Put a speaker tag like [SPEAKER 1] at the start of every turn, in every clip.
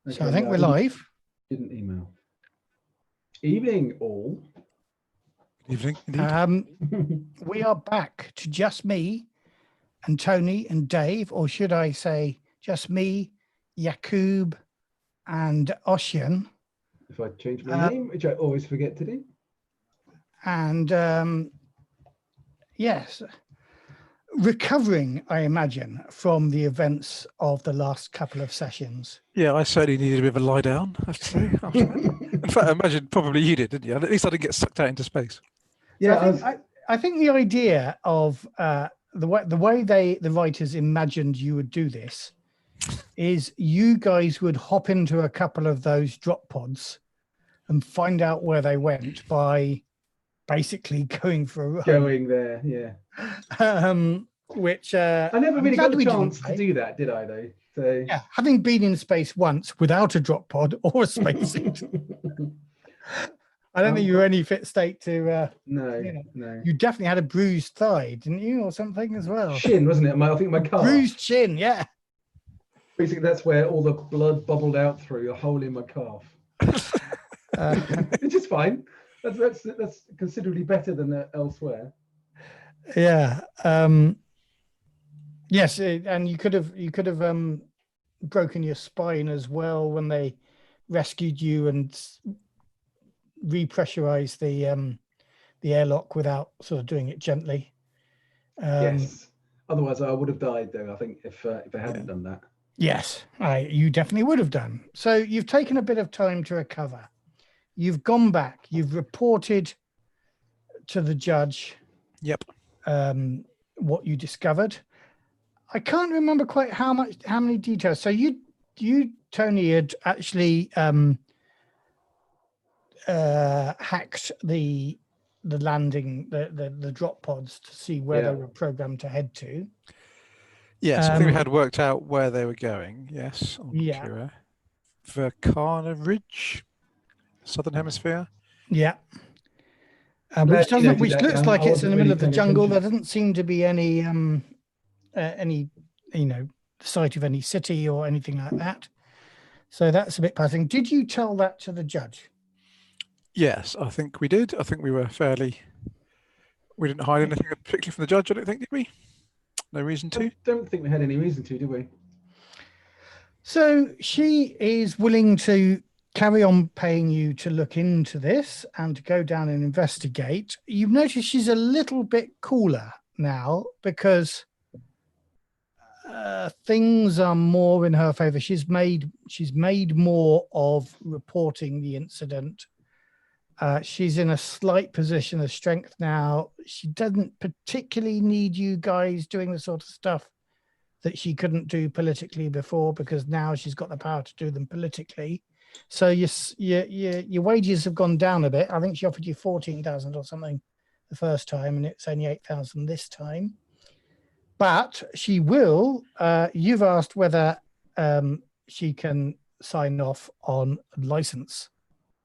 [SPEAKER 1] Okay,
[SPEAKER 2] So I think we're live.
[SPEAKER 1] Didn't email. Evening, all.
[SPEAKER 3] Evening, indeed.
[SPEAKER 2] We are back to just me and Tony and Dave, or should I say just me, Yakub and Oshian.
[SPEAKER 1] If I change my name, which I always forget to do.
[SPEAKER 2] And yes, recovering, I imagine, from the events of the last couple of sessions.
[SPEAKER 3] Yeah, I certainly needed a bit of a lie down, I have to say. In fact, I imagine probably you did, didn't you? At least I didn't get sucked out into space.
[SPEAKER 2] Yeah, so I think the idea of the way the writers imagined you would do this is you guys would hop into a couple of those drop pods and find out where they went by basically going for a run.
[SPEAKER 1] Going there, yeah.
[SPEAKER 2] Which
[SPEAKER 1] I never really got the chance to do that, did I? Though. So
[SPEAKER 2] yeah, having been in space once without a drop pod or a spacesuit, I don't think you were any fit state to.
[SPEAKER 1] No.
[SPEAKER 2] You definitely had a bruised thigh, didn't you, or something as well?
[SPEAKER 1] Shin, wasn't it? I think my calf.
[SPEAKER 2] Bruised shin, yeah.
[SPEAKER 1] Basically, that's where all the blood bubbled out through a hole in my calf. Which is fine. That's considerably better than elsewhere.
[SPEAKER 2] Yeah. Yes, and you could have broken your spine as well when they rescued you and repressurized the airlock without sort of doing it gently.
[SPEAKER 1] Yes. Otherwise, I would have died, though. I think if I hadn't done that.
[SPEAKER 2] Yes, you definitely would have done. So you've taken a bit of time to recover. You've gone back. You've reported to the judge.
[SPEAKER 3] Yep.
[SPEAKER 2] What you discovered. I can't remember quite how many details. So you Tony, had actually hacked the landing, the drop pods to see where they were programmed to head to.
[SPEAKER 3] Yes, I think we had worked out where they were going. Yes, on Kira. Verkana Ridge, Southern Hemisphere.
[SPEAKER 2] Yeah. Which looks like it's in the middle of the jungle. There doesn't seem to be any site of any city or anything like that. So that's a bit puzzling. Did you tell that to the judge?
[SPEAKER 3] Yes, I think we did. I think we were we didn't hide anything particularly from the judge, I don't think, did we? No reason to.
[SPEAKER 1] I don't think we had any reason to, did we?
[SPEAKER 2] So she is willing to carry on paying you to look into this and to go down and investigate. You've noticed she's a little bit cooler now because things are more in her favor. She's made more of reporting the incident. She's in a slight position of strength now. She doesn't particularly need you guys doing the sort of stuff that she couldn't do politically before, because now she's got the power to do them politically. So your wages have gone down a bit. I think she offered you 14,000 or something the first time, and it's only 8,000 this time. But she will. You've asked whether she can sign off on a license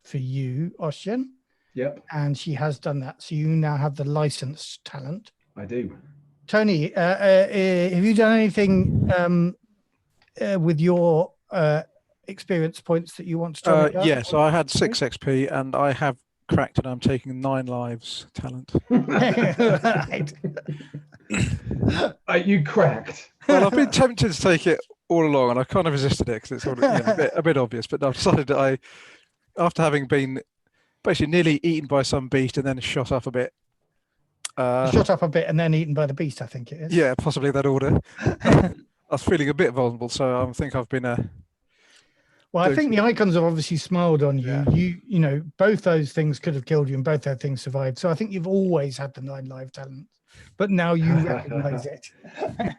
[SPEAKER 2] for you, Oshian.
[SPEAKER 1] Yep.
[SPEAKER 2] And she has done that. So you now have the licensed talent.
[SPEAKER 1] I do.
[SPEAKER 2] Tony, have you done anything with your experience points that you want to tell me?
[SPEAKER 3] Yes, I had 6 XP and I have cracked and I'm taking 9 lives talent.
[SPEAKER 2] Right.
[SPEAKER 1] You cracked.
[SPEAKER 3] Well, I've been tempted to take it all along and I kind of resisted it because it's sort of, a bit obvious, but I've decided that after having been basically nearly eaten by some beast and then shot up a bit.
[SPEAKER 2] Shot up a bit and then eaten by the beast, I think it is.
[SPEAKER 3] Yeah, possibly that order. I was feeling a bit vulnerable, so I think I've been
[SPEAKER 2] well, I think the icons have obviously smiled on you.
[SPEAKER 3] Yeah.
[SPEAKER 2] You know, both those things could have killed you and both those things survived. So I think you've always had the 9 live talent, but now you recognize it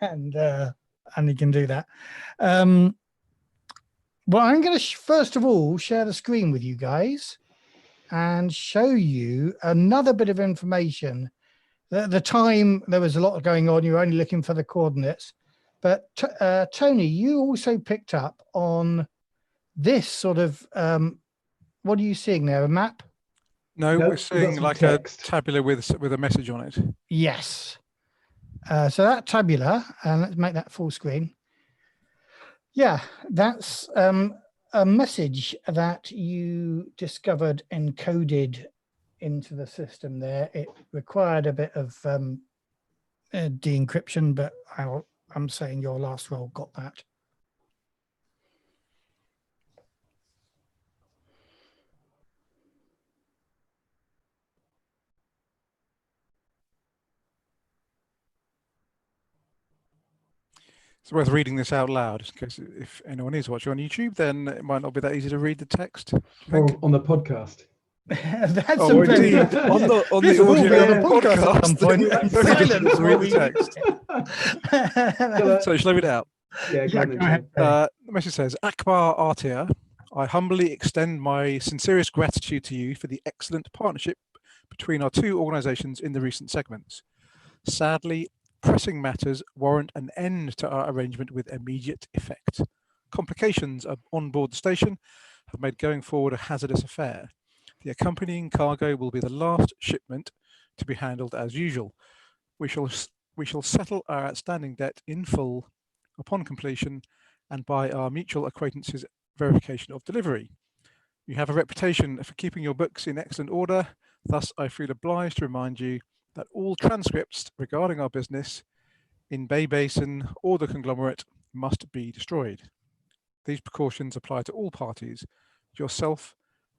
[SPEAKER 2] and you can do that. Well, I'm going to first of all share the screen with you guys and show you another bit of information. The time there was a lot going on, you were only looking for the coordinates, but Tony, you also picked up on this sort of, what are you seeing there, a map?
[SPEAKER 3] No, we're seeing like text. A tabular with a message on it.
[SPEAKER 2] Yes. So that tabular, and let's make that full screen. Yeah, that's a message that you discovered encoded into the system there. It required a bit of de-encryption, but I'm saying your last roll got that.
[SPEAKER 3] It's worth reading this out loud, because if anyone is watching on YouTube, then it might not be that easy to read the text.
[SPEAKER 1] Or on the podcast.
[SPEAKER 2] That's
[SPEAKER 3] Oh,
[SPEAKER 2] a very
[SPEAKER 3] indeed. On the
[SPEAKER 2] This will be
[SPEAKER 3] audio
[SPEAKER 2] on the podcast at some point.
[SPEAKER 3] we
[SPEAKER 2] And
[SPEAKER 3] very
[SPEAKER 2] silence
[SPEAKER 3] difficult to
[SPEAKER 2] while
[SPEAKER 3] read
[SPEAKER 2] we
[SPEAKER 3] the text. So shall I read it out?
[SPEAKER 1] Yeah,
[SPEAKER 2] Yeah,
[SPEAKER 1] go
[SPEAKER 2] go ahead.
[SPEAKER 3] The message says, Akbar Artia, I humbly extend my sincerest gratitude to you for the excellent partnership between our two organisations in the recent segments. Sadly, pressing matters warrant an end to our arrangement with immediate effect. Complications on board the station have made going forward a hazardous affair. The accompanying cargo will be the last shipment to be handled as usual. We shall settle our outstanding debt in full upon completion and by our mutual acquaintances' verification of delivery. You have a reputation for keeping your books in excellent order, thus I feel obliged to remind you that all transcripts regarding our business in Bay Basin or the conglomerate must be destroyed. These precautions apply to all parties, yourself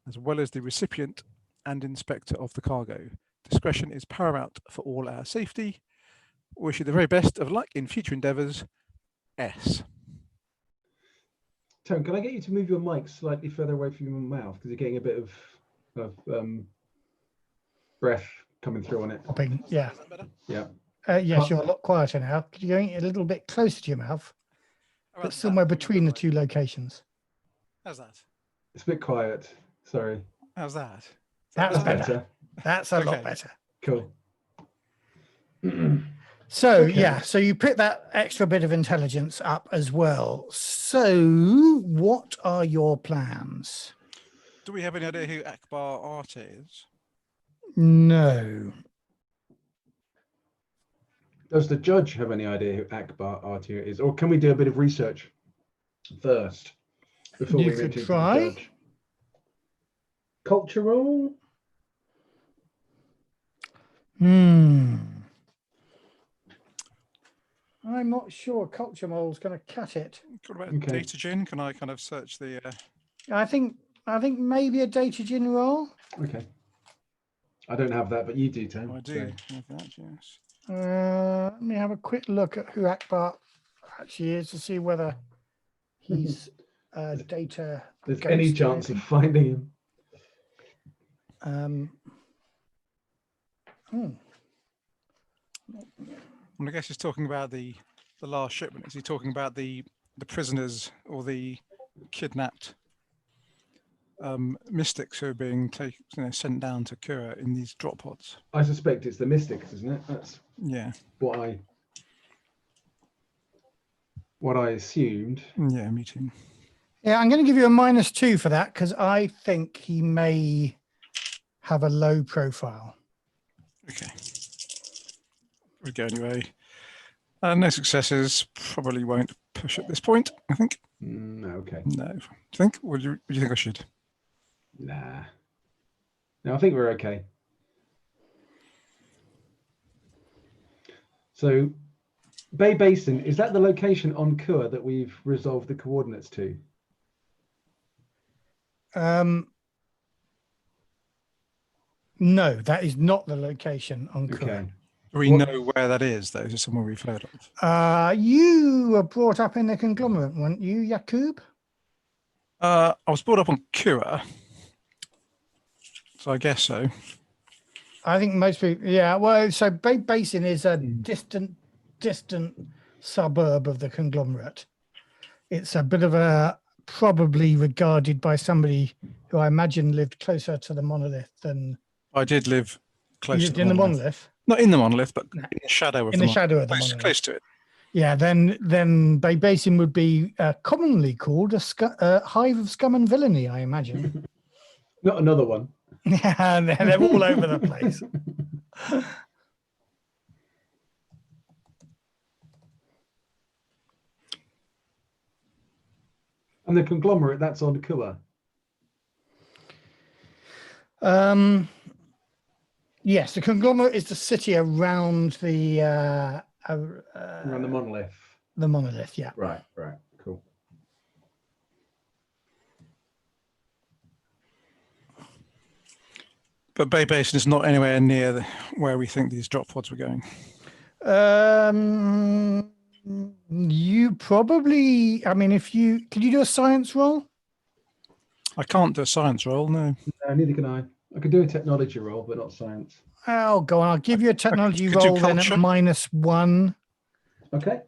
[SPEAKER 3] as well as the recipient and inspector of the cargo. Discretion is paramount for all our safety. Wish you the very best of luck in future endeavours. S.
[SPEAKER 1] Tone, can I get you to move your mic slightly further away from your mouth, because you're getting a bit of breath coming through on it.
[SPEAKER 2] Popping, yeah.
[SPEAKER 1] Yeah.
[SPEAKER 2] Yes, you're a lot quieter now. Could you go a little bit closer to your mouth? But somewhere between the two locations.
[SPEAKER 3] How's that?
[SPEAKER 1] It's a bit quiet. Sorry.
[SPEAKER 3] How's that?
[SPEAKER 2] That's better. That's a lot better.
[SPEAKER 1] Cool.
[SPEAKER 2] So,
[SPEAKER 1] Okay.
[SPEAKER 2] yeah, so you pick that extra bit of intelligence up as well. So, what are your plans?
[SPEAKER 3] Do we have any idea who Akbar Art is?
[SPEAKER 2] No.
[SPEAKER 1] Does the judge have any idea who Akbar Artia is? Or can we do a bit of research first before
[SPEAKER 2] You
[SPEAKER 1] we
[SPEAKER 2] could
[SPEAKER 1] mention
[SPEAKER 2] try.
[SPEAKER 1] the judge? Cultural?
[SPEAKER 2] I'm not sure Culture Mole's going to cut it.
[SPEAKER 3] What about
[SPEAKER 1] Okay.
[SPEAKER 3] data gen? Can I kind of search the...
[SPEAKER 2] I think maybe a data gen roll.
[SPEAKER 1] Okay. I don't have that, but you do, Tom.
[SPEAKER 3] I do have that, yes.
[SPEAKER 2] Let me have a quick look at who Akbar actually is to see whether he's data.
[SPEAKER 1] There's
[SPEAKER 2] ghost
[SPEAKER 1] any
[SPEAKER 2] or
[SPEAKER 1] chance of
[SPEAKER 2] anything.
[SPEAKER 1] finding him.
[SPEAKER 3] I guess he's talking about the last shipment. Is he talking about the prisoners or the kidnapped mystics who are being sent down to Kura in these drop pods?
[SPEAKER 1] I suspect it's the mystics, isn't it? That's what I assumed.
[SPEAKER 3] Yeah, me too.
[SPEAKER 2] Yeah, I'm going to give you a -2 for that because I think he may have a low profile.
[SPEAKER 3] Okay. We go anyway. No successes. Probably won't push at this point, I think.
[SPEAKER 1] No, okay.
[SPEAKER 3] No. Do you think? Or do you think I should?
[SPEAKER 1] Nah. No, I think we're okay. So, Bay Basin, is that the location on Kura that we've resolved the coordinates to?
[SPEAKER 2] No, that is not the location on Kura.
[SPEAKER 1] Okay.
[SPEAKER 3] Do we know where that is, though? Is it somewhere we've heard of?
[SPEAKER 2] You were brought up in the conglomerate, weren't you, Yakub?
[SPEAKER 3] I was brought up on Kura, so I guess so.
[SPEAKER 2] I think most people, yeah. Well, so Bay Basin is a distant suburb of the conglomerate. It's a bit of a, probably regarded by somebody who I imagine lived closer to the monolith than...
[SPEAKER 3] I did live close
[SPEAKER 2] You
[SPEAKER 3] to
[SPEAKER 2] lived in the monolith?
[SPEAKER 3] Not in the monolith, but in the shadow of
[SPEAKER 2] in
[SPEAKER 3] the
[SPEAKER 2] the shadow of the
[SPEAKER 3] monolith.
[SPEAKER 2] monolith.
[SPEAKER 3] Close to it.
[SPEAKER 2] Yeah, then Bay Basin would be commonly called a hive of scum and villainy, I imagine.
[SPEAKER 1] Not another one.
[SPEAKER 2] Yeah, they're all over the place.
[SPEAKER 1] And the conglomerate, that's on Kua.
[SPEAKER 2] Yes, the conglomerate is the city around the
[SPEAKER 1] Around the monolith.
[SPEAKER 2] the monolith. Yeah.
[SPEAKER 1] Right, right, cool.
[SPEAKER 3] But Bay Basin is not anywhere near where we think these drop pods were going.
[SPEAKER 2] You probably. I mean, can you do a science roll?
[SPEAKER 3] I can't do a science roll, no.
[SPEAKER 1] No, neither can I. I could do a technology roll, but not science.
[SPEAKER 2] Oh, go on. I'll give you a technology
[SPEAKER 3] Could do
[SPEAKER 2] roll then at
[SPEAKER 3] culture.
[SPEAKER 2] -1.
[SPEAKER 1] Okay,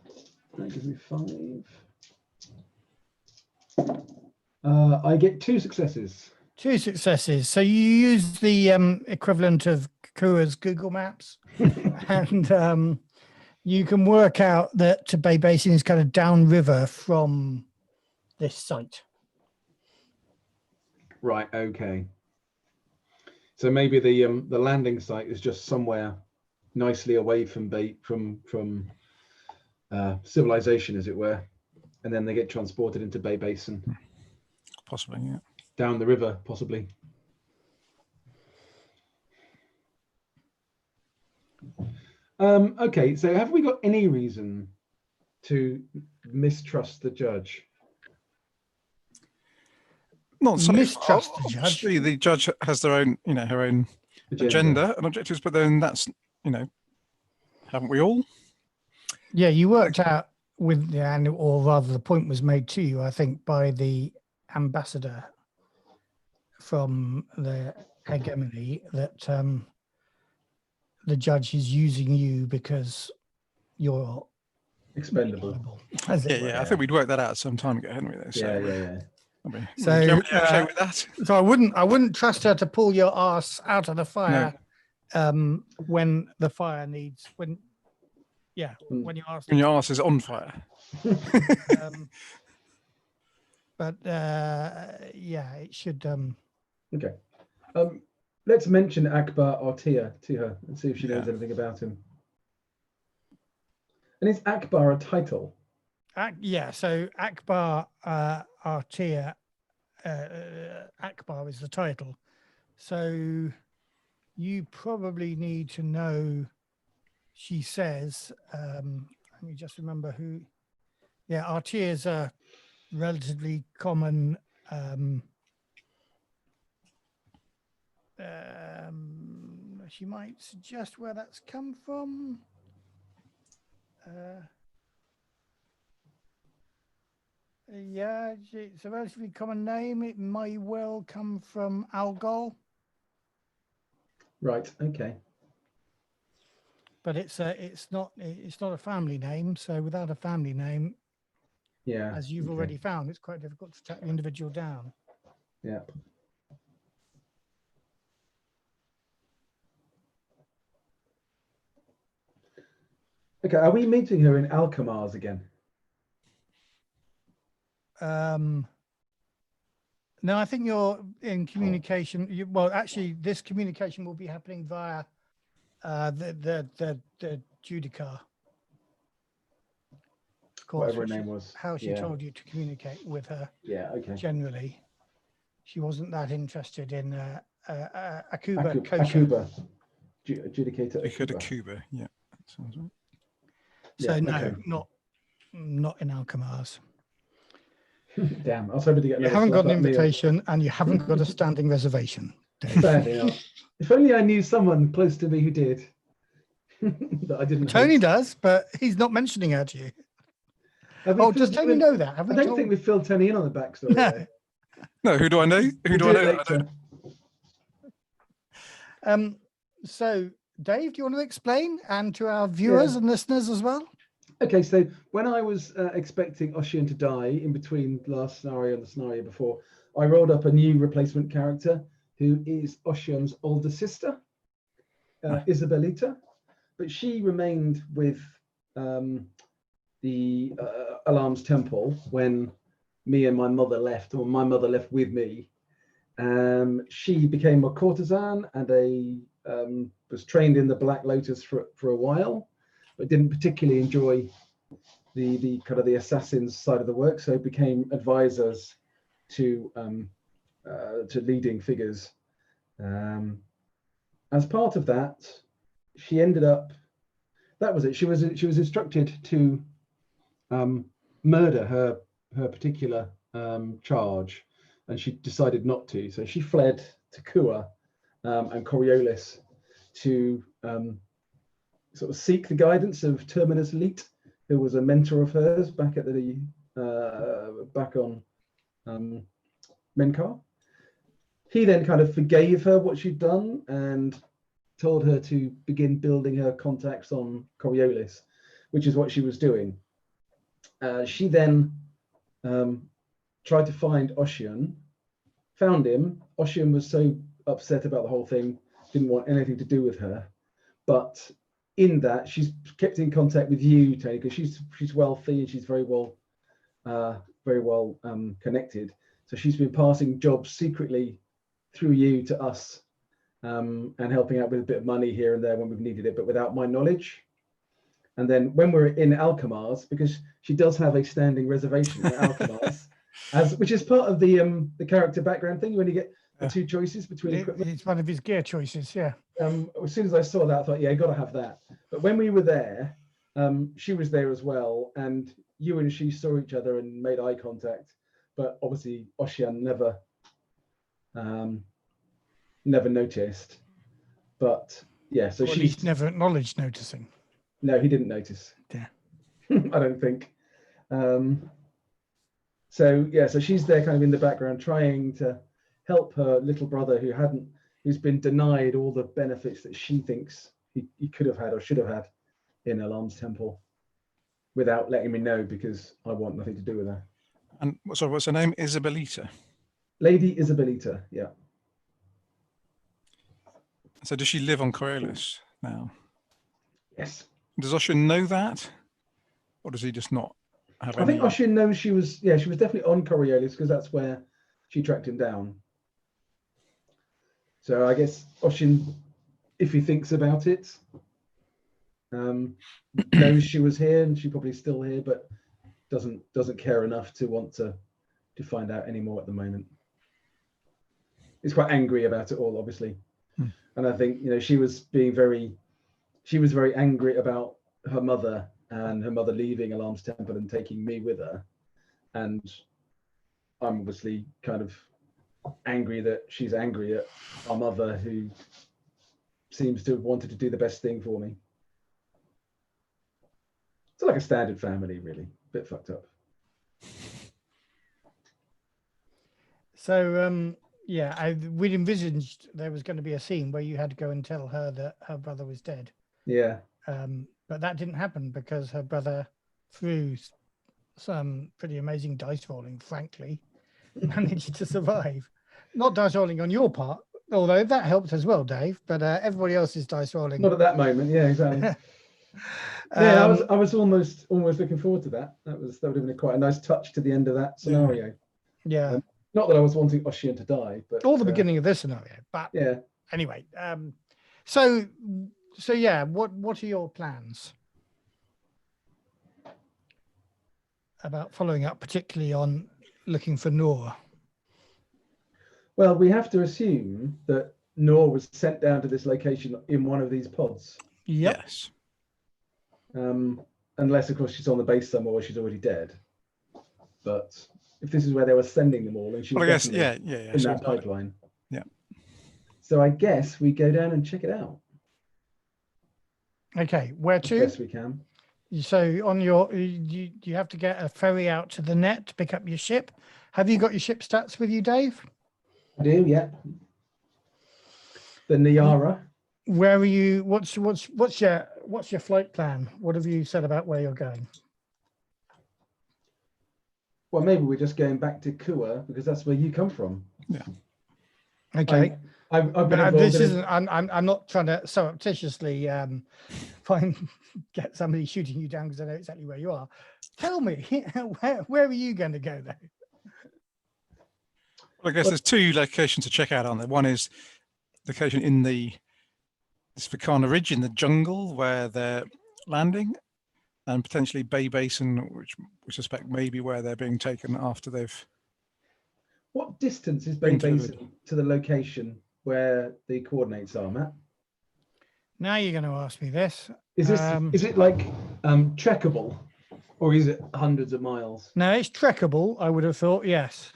[SPEAKER 1] that gives me 5. I get 2 successes.
[SPEAKER 2] 2 successes. So you use the equivalent of Kua's Google Maps, and you can work out that Bay Basin is kind of downriver from this site.
[SPEAKER 1] Right. Okay. So maybe the landing site is just somewhere nicely away from civilization, as it were, and then they get transported into Bay Basin.
[SPEAKER 3] Possibly, yeah.
[SPEAKER 1] Down the river, possibly. Okay, so have we got any reason to mistrust the judge?
[SPEAKER 3] Not so.
[SPEAKER 2] Mistrust the judge.
[SPEAKER 3] Obviously, the judge has their own, her own agenda and objectives, but then that's, haven't we all?
[SPEAKER 2] Yeah, you worked out with, or rather the point was made to you, I think, by the ambassador from the hegemony that the judge is using you because you're
[SPEAKER 1] Expendable.
[SPEAKER 3] Yeah, I think we'd worked that out some time ago, hadn't we? Though? So,
[SPEAKER 1] Yeah.
[SPEAKER 2] So,
[SPEAKER 3] okay with that?
[SPEAKER 2] So I wouldn't trust her to pull your ass out of the fire when the fire needs when your ass
[SPEAKER 3] is on fire.
[SPEAKER 2] But it should.
[SPEAKER 1] Okay. Let's mention Akbar Artia to her and see if she knows anything about him. And is Akbar a title?
[SPEAKER 2] So Akbar Artia, Akbar is the title. So you probably need to know, she says, let me just remember who. Yeah, Artia is a relatively common she might suggest where that's come from. It's a relatively common name. It may well come from Algol.
[SPEAKER 1] Right. Okay.
[SPEAKER 2] But it's not a family name. So without a family name, as you've already found, it's quite difficult to track the individual down.
[SPEAKER 1] Yeah. Okay, are we meeting her in Alkamars again?
[SPEAKER 2] No, I think you're in communication. Actually, this communication will be happening via the Judicar. Of course,
[SPEAKER 1] whatever her name was.
[SPEAKER 2] How she told you to communicate with her.
[SPEAKER 1] Yeah. Okay.
[SPEAKER 2] Generally, she wasn't that interested in Akuba.
[SPEAKER 1] Akuba. Adjudicator.
[SPEAKER 3] Akuba. Yeah. Sounds right.
[SPEAKER 2] So not in Alkamars.
[SPEAKER 1] Damn, I was hoping to get.
[SPEAKER 2] You haven't got an invitation, and you haven't got a standing reservation.
[SPEAKER 1] If only I knew someone close to me who did. That I didn't.
[SPEAKER 2] Tony does, but he's not mentioning her to you. Does Tony know that?
[SPEAKER 1] I don't think we filled Tony in on the backstory.
[SPEAKER 2] No.
[SPEAKER 3] No, who do I know? Who do I know?
[SPEAKER 1] I don't.
[SPEAKER 2] So, Dave, do you want to explain, and to our viewers and listeners as well?
[SPEAKER 1] Okay, so when I was expecting Oshian to die in between the last scenario and the scenario before, I rolled up a new replacement character who is Oshian's older sister, Isabelita, but she remained with the Alarms Temple when me and my mother left, or my mother left with me. She became a courtesan and was trained in the Black Lotus for a while, but didn't particularly enjoy the kind of the assassins side of the work, so became advisors to leading figures. As part of that, she ended up. That was it. She was instructed to murder her particular charge, and she decided not to. So she fled to Kua and Coriolis to sort of seek the guidance of Terminus Leet, who was a mentor of hers back at the back on Menkar. He then kind of forgave her what she'd done and told her to begin building her contacts on Coriolis, which is what she was doing. She then tried to find Oshian, found him. Oshian was so upset about the whole thing, didn't want anything to do with her. But in that, she's kept in contact with you, Tony, because she's wealthy and she's very well connected. So she's been passing jobs secretly through you to us, and helping out with a bit of money here and there when we've needed it, but without my knowledge. And then when we're in Alchemars, because she does have a standing reservation at Alchemars, which is part of the character background thing, when you get the two choices between equipment.
[SPEAKER 2] It's one of his gear choices, yeah.
[SPEAKER 1] As soon as I saw that, I thought, yeah, you got to have that. But when we were there, she was there as well, and you and she saw each other and made eye contact. But obviously, Oshian never noticed. But yeah, so she's
[SPEAKER 2] never acknowledged noticing.
[SPEAKER 1] No, he didn't notice.
[SPEAKER 2] Yeah.
[SPEAKER 1] I don't think. So yeah, so she's there kind of in the background trying to help her little brother who's been denied all the benefits that she thinks he could have had or should have had in Alarm's Temple, without letting me know, because I want nothing to do with her.
[SPEAKER 3] And sorry, what's her name? Isabelita.
[SPEAKER 1] Lady Isabelita, yeah.
[SPEAKER 3] So does she live on Coriolis now?
[SPEAKER 1] Yes.
[SPEAKER 3] Does Oshian know that? Or does he just not have
[SPEAKER 1] I think Oshian knows she was definitely on Coriolis, because that's where she tracked him down. So I guess Oshian, if he thinks about it, knows she was here, and she's probably still here, but doesn't care enough to want to find out anymore at the moment. He's quite angry about it all, obviously. And I think, she was very angry about her mother and her mother leaving Alarm's Temple and taking me with her. And I'm obviously kind of angry that she's angry at our mother, who seems to have wanted to do the best thing for me. It's like a standard family, really. Bit fucked up.
[SPEAKER 2] So, we'd envisaged there was going to be a scene where you had to go and tell her that her brother was dead.
[SPEAKER 1] Yeah.
[SPEAKER 2] But that didn't happen because her brother, through some pretty amazing dice rolling, frankly, managed to survive. Not dice rolling on your part, although that helped as well, Dave, but everybody else's dice rolling.
[SPEAKER 1] Not at that moment, yeah, exactly. Yeah, I was almost looking forward to that. That would have been quite a nice touch to the end of that scenario.
[SPEAKER 2] Yeah.
[SPEAKER 1] Not that I was wanting Oshian to die, but
[SPEAKER 2] or the beginning of this scenario. But
[SPEAKER 1] yeah.
[SPEAKER 2] Anyway, so yeah, what are your plans about following up, particularly on looking for Noor?
[SPEAKER 1] Well, we have to assume that Noor was sent down to this location in one of these pods.
[SPEAKER 2] Yep.
[SPEAKER 3] Yes.
[SPEAKER 1] Unless, of course, she's on the base somewhere where she's already dead. But if this is where they were sending them all, and she was definitely in that pipeline.
[SPEAKER 3] Yeah.
[SPEAKER 1] So I guess we go down and check it out.
[SPEAKER 2] Okay, where to?
[SPEAKER 1] Yes, we can.
[SPEAKER 2] So on your, you have to get a ferry out to the net to pick up your ship. Have you got your ship stats with you, Dave?
[SPEAKER 1] I do, yeah. The Nyara.
[SPEAKER 2] Where are you? What's your flight plan? What have you said about where you're going?
[SPEAKER 1] Well, maybe we're just going back to Kua because that's where you come from.
[SPEAKER 3] Yeah.
[SPEAKER 2] Okay.
[SPEAKER 1] I've been
[SPEAKER 2] this isn't. I'm not trying to surreptitiously get somebody shooting you down because I know exactly where you are. Tell me, where are you going to go though?
[SPEAKER 3] Well, I guess there's two locations to check out, aren't there? One is location in this Vicana Ridge in the jungle where they're landing, and potentially Bay Basin, which we suspect may be where they're being taken after they've.
[SPEAKER 1] What distance is Bay
[SPEAKER 3] Been delivered.
[SPEAKER 1] Basin to the location where the coordinates are, Matt?
[SPEAKER 2] Now you're going to ask me this.
[SPEAKER 1] Is it like trackable, or is it hundreds of miles?
[SPEAKER 2] No, it's trekkable, I would have thought, yes.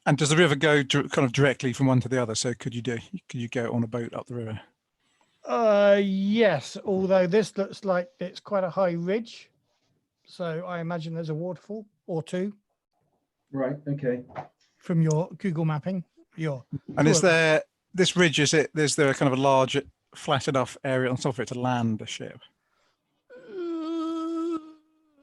[SPEAKER 3] And does the river go kind of directly from one to the other? So could you go on a boat up the river?
[SPEAKER 2] Yes, although this looks like it's quite a high ridge. So I imagine there's a waterfall or two.
[SPEAKER 1] Right, okay.
[SPEAKER 2] From your Google mapping.
[SPEAKER 3] And is there this ridge, is there a kind of a large flat enough area on top of it to land the ship?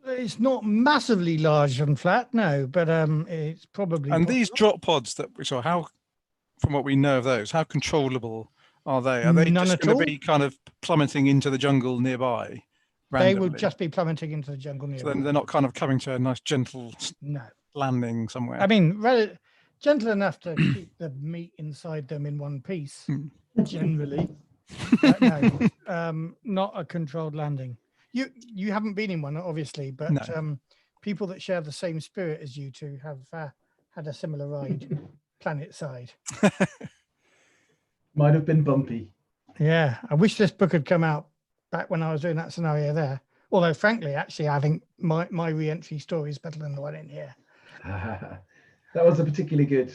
[SPEAKER 2] It's not massively large and flat, no, but it's probably.
[SPEAKER 3] And these drop pods that we saw, how, from what we know of those, how controllable are they? Are they
[SPEAKER 2] None
[SPEAKER 3] just
[SPEAKER 2] at
[SPEAKER 3] going
[SPEAKER 2] all.
[SPEAKER 3] to be kind of plummeting into the jungle nearby? Randomly?
[SPEAKER 2] They will just be plummeting into the jungle nearby.
[SPEAKER 3] So then they're not kind of coming to a nice gentle
[SPEAKER 2] No.
[SPEAKER 3] landing somewhere.
[SPEAKER 2] I mean, gentle enough to keep the meat inside them in one piece, generally. But no, not a controlled landing. You haven't been in one, obviously, but
[SPEAKER 3] No.
[SPEAKER 2] People that share the same spirit as you two have had a similar ride, planet side.
[SPEAKER 1] Might have been bumpy.
[SPEAKER 2] Yeah, I wish this book had come out back when I was doing that scenario there. Although, frankly, actually, I think my re-entry story is better than the one in here.
[SPEAKER 1] That was a particularly good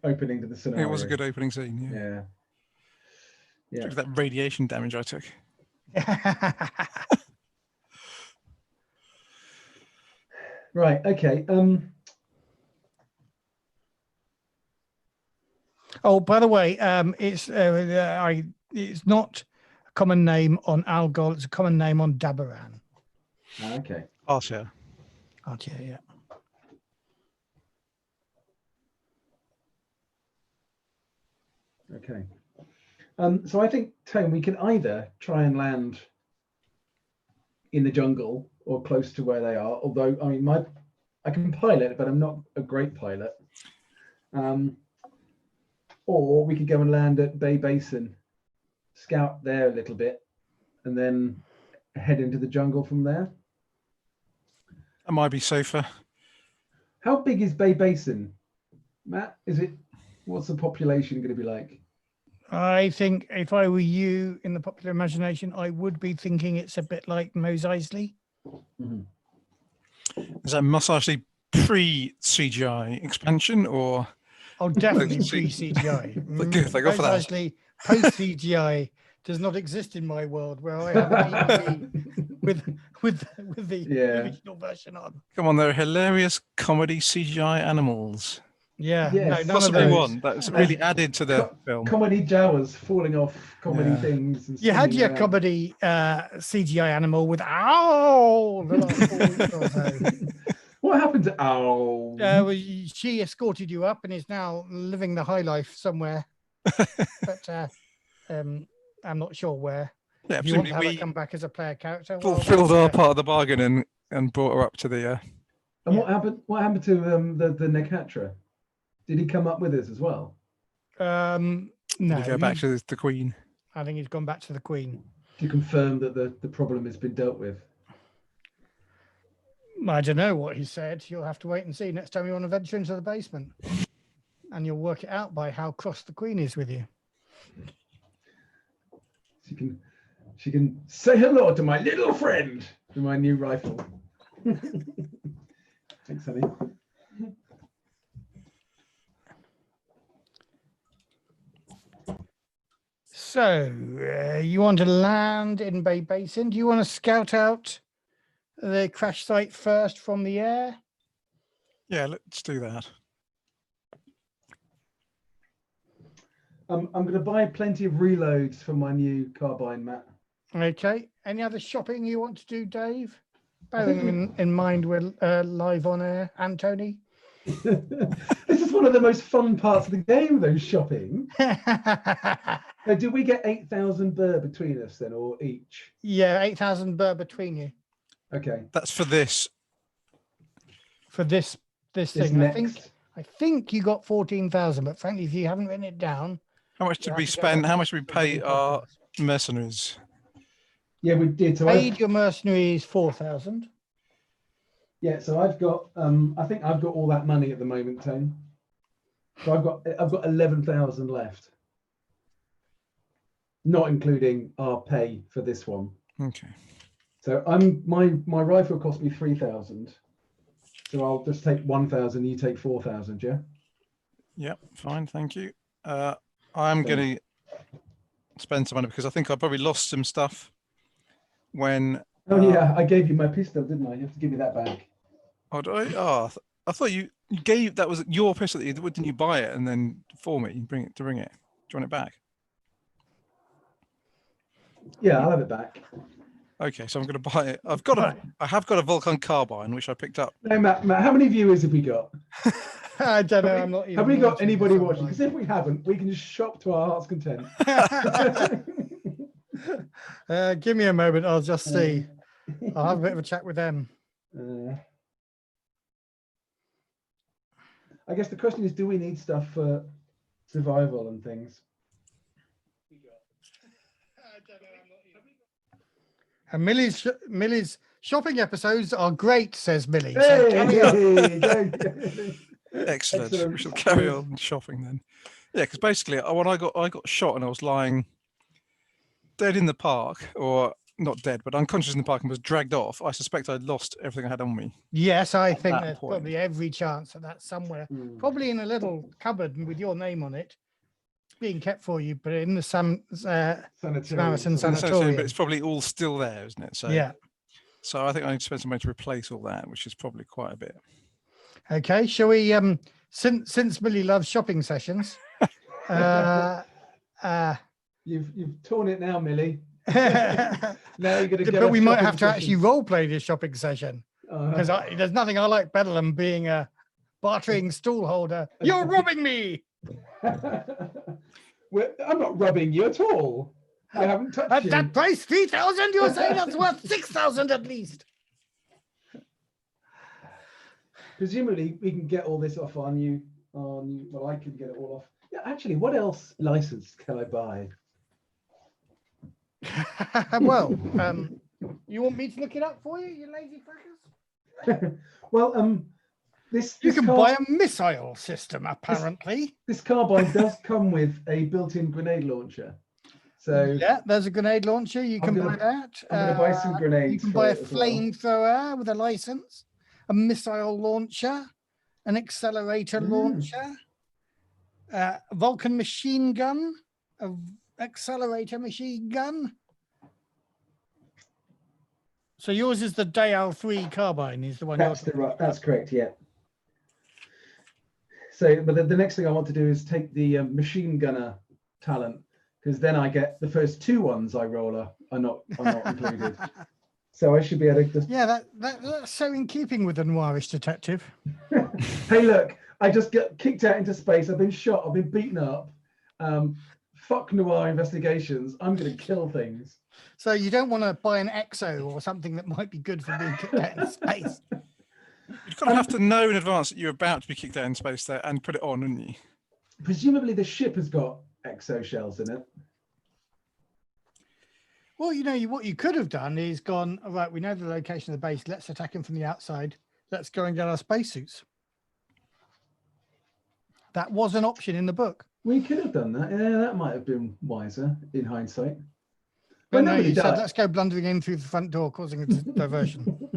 [SPEAKER 1] opening to the scenario.
[SPEAKER 3] It was a good opening scene. Yeah.
[SPEAKER 1] Yeah.
[SPEAKER 3] Look at that radiation damage I took.
[SPEAKER 1] Right. Okay.
[SPEAKER 2] Oh, by the way, it's not a common name on Algol. It's a common name on Dabaran.
[SPEAKER 1] Okay.
[SPEAKER 3] Oshian.
[SPEAKER 2] Yeah.
[SPEAKER 1] Okay. So I think, Tone, we can either try and land in the jungle or close to where they are. Although, I mean, I can pilot, but I'm not a great pilot. Or we could go and land at Bay Basin, scout there a little bit, and then head into the jungle from there.
[SPEAKER 3] That might be safer.
[SPEAKER 1] How big is Bay Basin, Matt? What's the population going to be like?
[SPEAKER 2] I think if I were you in the popular imagination, I would be thinking it's a bit like Mos Eisley.
[SPEAKER 1] Mm-hmm.
[SPEAKER 3] Is that Mos Eisley pre-CGI expansion or?
[SPEAKER 2] Oh, definitely pre-CGI.
[SPEAKER 3] Good, thank God for that.
[SPEAKER 2] Mos Eisley post-CGI does not exist in my world where I have a DVD with the original version on.
[SPEAKER 3] Come on, they're hilarious comedy CGI animals.
[SPEAKER 2] Yeah,
[SPEAKER 1] yes,
[SPEAKER 2] no, none of
[SPEAKER 3] Possibly
[SPEAKER 2] those.
[SPEAKER 3] one that's really added to the film.
[SPEAKER 1] Comedy Jawas falling off comedy things. And
[SPEAKER 2] You had
[SPEAKER 1] spinning
[SPEAKER 2] your
[SPEAKER 1] around.
[SPEAKER 2] comedy CGI animal with ow. The last 4 weeks or so.
[SPEAKER 1] What happened to Owl?
[SPEAKER 2] Well, she escorted you up and is now living the high life somewhere. But I'm not sure where.
[SPEAKER 3] Yeah,
[SPEAKER 2] If you want to
[SPEAKER 3] presumably
[SPEAKER 2] have her come back as a player character,
[SPEAKER 3] fulfilled our part of the bargain and brought her up to the.
[SPEAKER 1] And what happened to the Nekatra? Did he come up with us as well?
[SPEAKER 2] No.
[SPEAKER 3] Did he go back to the Queen?
[SPEAKER 2] I think he's gone back to the Queen.
[SPEAKER 1] To confirm that the problem has been dealt with.
[SPEAKER 2] I don't know what he said. You'll have to wait and see next time you want to venture into the basement. And you'll work it out by how cross the Queen is with you.
[SPEAKER 1] She can say hello to my little friend, to my new rifle. Thanks, honey.
[SPEAKER 2] So, you want to land in Bay Basin? Do you want to scout out the crash site first from the air?
[SPEAKER 3] Yeah, let's do that.
[SPEAKER 1] I'm going to buy plenty of reloads for my new carbine, Matt.
[SPEAKER 2] Okay. Any other shopping you want to do, Dave? Bearing in mind we're live on air, Anthony.
[SPEAKER 1] This is one of the most fun parts of the game, though, shopping. Now, do we get 8,000 burr between us then, or each?
[SPEAKER 2] Yeah, 8,000 burr between you.
[SPEAKER 1] Okay.
[SPEAKER 3] That's for this.
[SPEAKER 2] For this thing.
[SPEAKER 1] Next.
[SPEAKER 2] I think you got 14,000, but frankly, if you haven't written it down.
[SPEAKER 3] How much did we spend? How much did we pay our mercenaries?
[SPEAKER 1] Yeah, we did. So
[SPEAKER 2] Paid your mercenaries 4,000.
[SPEAKER 1] yeah, so I've got I think I've got all that money at the moment, Tone. So I've got 11,000 left. Not including our pay for this one.
[SPEAKER 3] Okay.
[SPEAKER 1] So my rifle cost me 3,000. So I'll just take 1,000, you take 4,000, yeah?
[SPEAKER 3] Yeah, fine, thank you. I'm going to spend some money because I think I probably lost some stuff when.
[SPEAKER 1] Oh yeah, I gave you my pistol, didn't I? You have to give me that back.
[SPEAKER 3] Oh, I thought you gave that was your pistol. Didn't you buy it and then for me bring it? Do you want it back?
[SPEAKER 1] Yeah, I'll have it back.
[SPEAKER 3] Okay, so I'm going to buy it. I have got a Vulcan carbine which I picked up.
[SPEAKER 1] No, Matt, how many viewers have we got?
[SPEAKER 2] I don't know. I'm not even.
[SPEAKER 1] Have we got
[SPEAKER 2] mentioning
[SPEAKER 1] anybody
[SPEAKER 2] this
[SPEAKER 1] watching?
[SPEAKER 2] online.
[SPEAKER 1] Because if we haven't, we can just shop to our heart's content.
[SPEAKER 2] Give me a moment. I'll just see. I'll have a bit of a chat with them.
[SPEAKER 1] I guess the question is, do we need stuff for survival and things?
[SPEAKER 2] And Millie's shopping episodes are great, says Millie. So
[SPEAKER 1] Hey,
[SPEAKER 3] Excellent. We shall carry on shopping then. Yeah, because basically, when I got shot and I was lying dead in the park, or not dead, but unconscious in the park and was dragged off, I suspect I'd lost everything I had on me.
[SPEAKER 2] yes, I think
[SPEAKER 3] that
[SPEAKER 2] there's
[SPEAKER 3] point.
[SPEAKER 2] probably every chance that that's somewhere, probably in a little cupboard with your name on it, being kept for you, but in the Samaritan Sanatorium.
[SPEAKER 3] But it's probably all still there, isn't it? So
[SPEAKER 2] Yeah.
[SPEAKER 3] So I think I need to spend some money to replace all that, which is probably quite a bit.
[SPEAKER 2] Okay, shall we? Since Millie loves shopping sessions,
[SPEAKER 1] you've torn it now, Millie. Now you're going to go.
[SPEAKER 2] But we might have to actually role play this shopping session because there's nothing I like better than being a bartering stool holder. You're robbing me.
[SPEAKER 1] I'm not robbing you at all. I haven't touched
[SPEAKER 2] At
[SPEAKER 1] you.
[SPEAKER 2] that price, 3,000. You're saying that's worth 6,000 at least.
[SPEAKER 1] Presumably, we can get all this off our new. Well, I can get it all off. Yeah, actually, what else license can I buy?
[SPEAKER 2] Well, you want me to look it up for you, you lazy fuckers?
[SPEAKER 1] Well,
[SPEAKER 2] you can buy a missile system, apparently.
[SPEAKER 1] This carbine does come with a built-in grenade launcher. So
[SPEAKER 2] yeah, there's a grenade launcher. You can buy that.
[SPEAKER 1] I'm going to buy some grenades.
[SPEAKER 2] You can buy a flamethrower with a license, a missile launcher, an accelerator launcher, Vulcan machine gun, a accelerator machine gun. So yours is the Dial 3 carbine, is the one.
[SPEAKER 1] That's correct. Yeah. So, but the next thing I want to do is take the machine gunner talent, because then I get the first two ones I roll are not included. So I should be able to just.
[SPEAKER 2] Yeah, that's so in keeping with the noirish detective.
[SPEAKER 1] Hey, look! I just got kicked out into space. I've been shot. I've been beaten up. Fuck noir investigations. I'm going to kill things.
[SPEAKER 2] So you don't want to buy an exo or something that might be good for being kicked out in space.
[SPEAKER 3] You'd kind of have to know in advance that you're about to be kicked out in space there and put it on, wouldn't you?
[SPEAKER 1] Presumably the ship has got exo shells in it.
[SPEAKER 2] Well, you know, what you could have done is gone, all right, we know the location of the base. Let's attack him from the outside. Let's go and get our spacesuits. That was an option in the book.
[SPEAKER 1] We could have done that. Yeah, that might have been wiser in hindsight.
[SPEAKER 2] But no, you said, let's go blundering in through the front door, causing a diversion.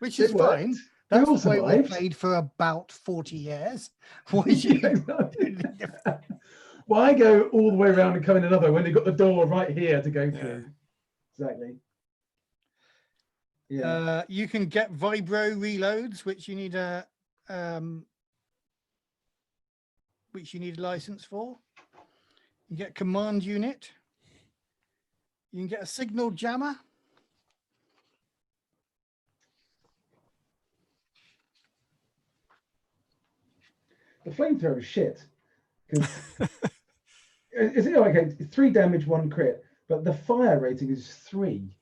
[SPEAKER 2] Which is fine. That's the way we played for about 40 years.
[SPEAKER 1] Why go all the way around and come in another when they've got the door right here to go through? Exactly. Yeah.
[SPEAKER 2] You can get vibro reloads, which you need a license for. You get command unit. You can get a signal jammer.
[SPEAKER 1] The flamethrower is shit. Is it okay? 3 damage, 1 crit, but the fire rating is 3.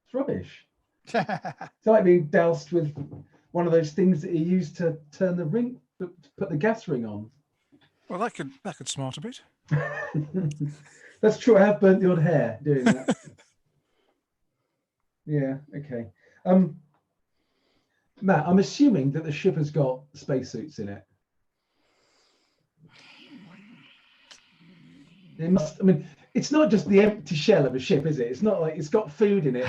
[SPEAKER 1] It's rubbish. It's like being doused with one of those things that you use to turn the ring, put the gas ring on.
[SPEAKER 3] Well, that could smart a bit.
[SPEAKER 1] That's true. I have burnt the odd hair doing that. Yeah. Okay. Matt, I'm assuming that the ship has got spacesuits in it. It must. I mean, it's not just the empty shell of a ship, is it? It's not like it's got food in it.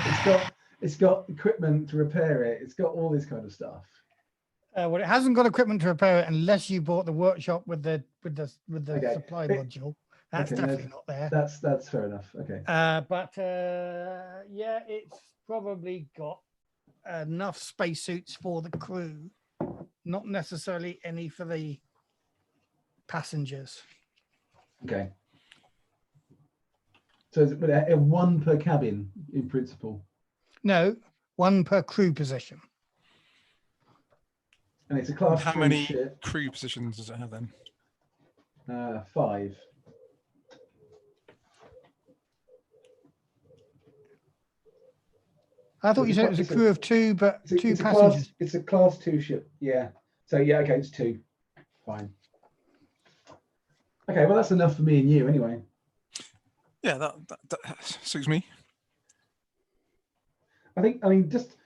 [SPEAKER 1] It's got equipment to repair it. It's got all this kind of stuff.
[SPEAKER 2] Well, it hasn't got equipment to repair it unless you bought the workshop with the
[SPEAKER 1] Okay.
[SPEAKER 2] supply module. That's definitely not there.
[SPEAKER 1] That's fair enough. Okay.
[SPEAKER 2] But yeah, it's probably got enough spacesuits for the crew, not necessarily any for the passengers.
[SPEAKER 1] Okay. So is it a one per cabin in principle?
[SPEAKER 2] No, one per crew position.
[SPEAKER 1] And it's a class.
[SPEAKER 3] How many crew positions does it have then?
[SPEAKER 1] 5.
[SPEAKER 2] I thought you said it was a crew of 2, but 2 passengers.
[SPEAKER 1] It's a class 2 ship. Yeah. So yeah, okay, it's 2. Fine. Okay, well that's enough for me and you anyway.
[SPEAKER 3] Yeah, that suits me.
[SPEAKER 1] I think we just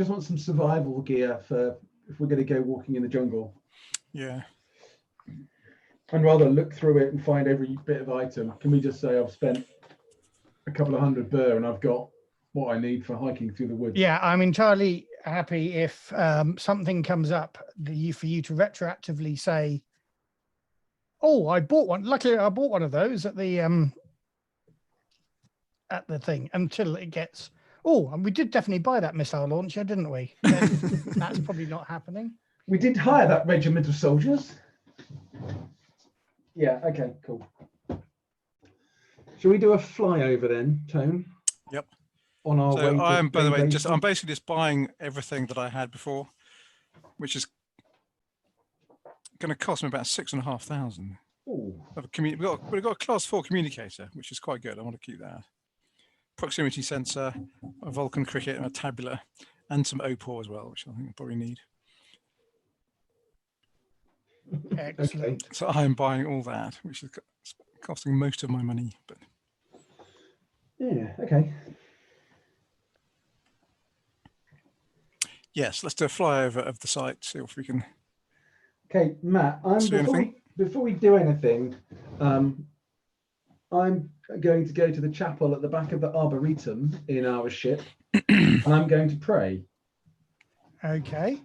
[SPEAKER 1] want some survival gear for if we're going to go walking in the jungle.
[SPEAKER 3] Yeah.
[SPEAKER 1] And rather look through it and find every bit of item. Can we just say I've spent a couple of hundred burr and I've got what I need for hiking through the woods?
[SPEAKER 2] Yeah, I'm entirely happy if something comes up for you to retroactively say, oh, I bought one. Luckily, I bought one of those at the thing until it gets, oh, and we did definitely buy that missile launcher, didn't we? That's probably not happening.
[SPEAKER 1] We did hire that regiment of soldiers. Yeah, okay, cool. Shall we do a flyover then, Tone?
[SPEAKER 3] Yep.
[SPEAKER 1] On our way to
[SPEAKER 3] I'm, by the way, I'm basically just buying everything that I had before, which is going to cost me about 6,500. We've got a class 4 communicator, which is quite good. I want to keep that. Proximity sensor, a Vulcan cricket, and a tabular, and some OPOR as well, which I think I'll probably need.
[SPEAKER 2] Excellent.
[SPEAKER 3] So I am buying all that, which is costing most of my money. But
[SPEAKER 1] yeah, okay.
[SPEAKER 3] Yes, let's do a flyover of the site. See if we can.
[SPEAKER 1] Okay, Matt. Before we do anything, I'm going to go to the chapel at the back of the Arboretum in our ship, and I'm going to pray.
[SPEAKER 2] Okay.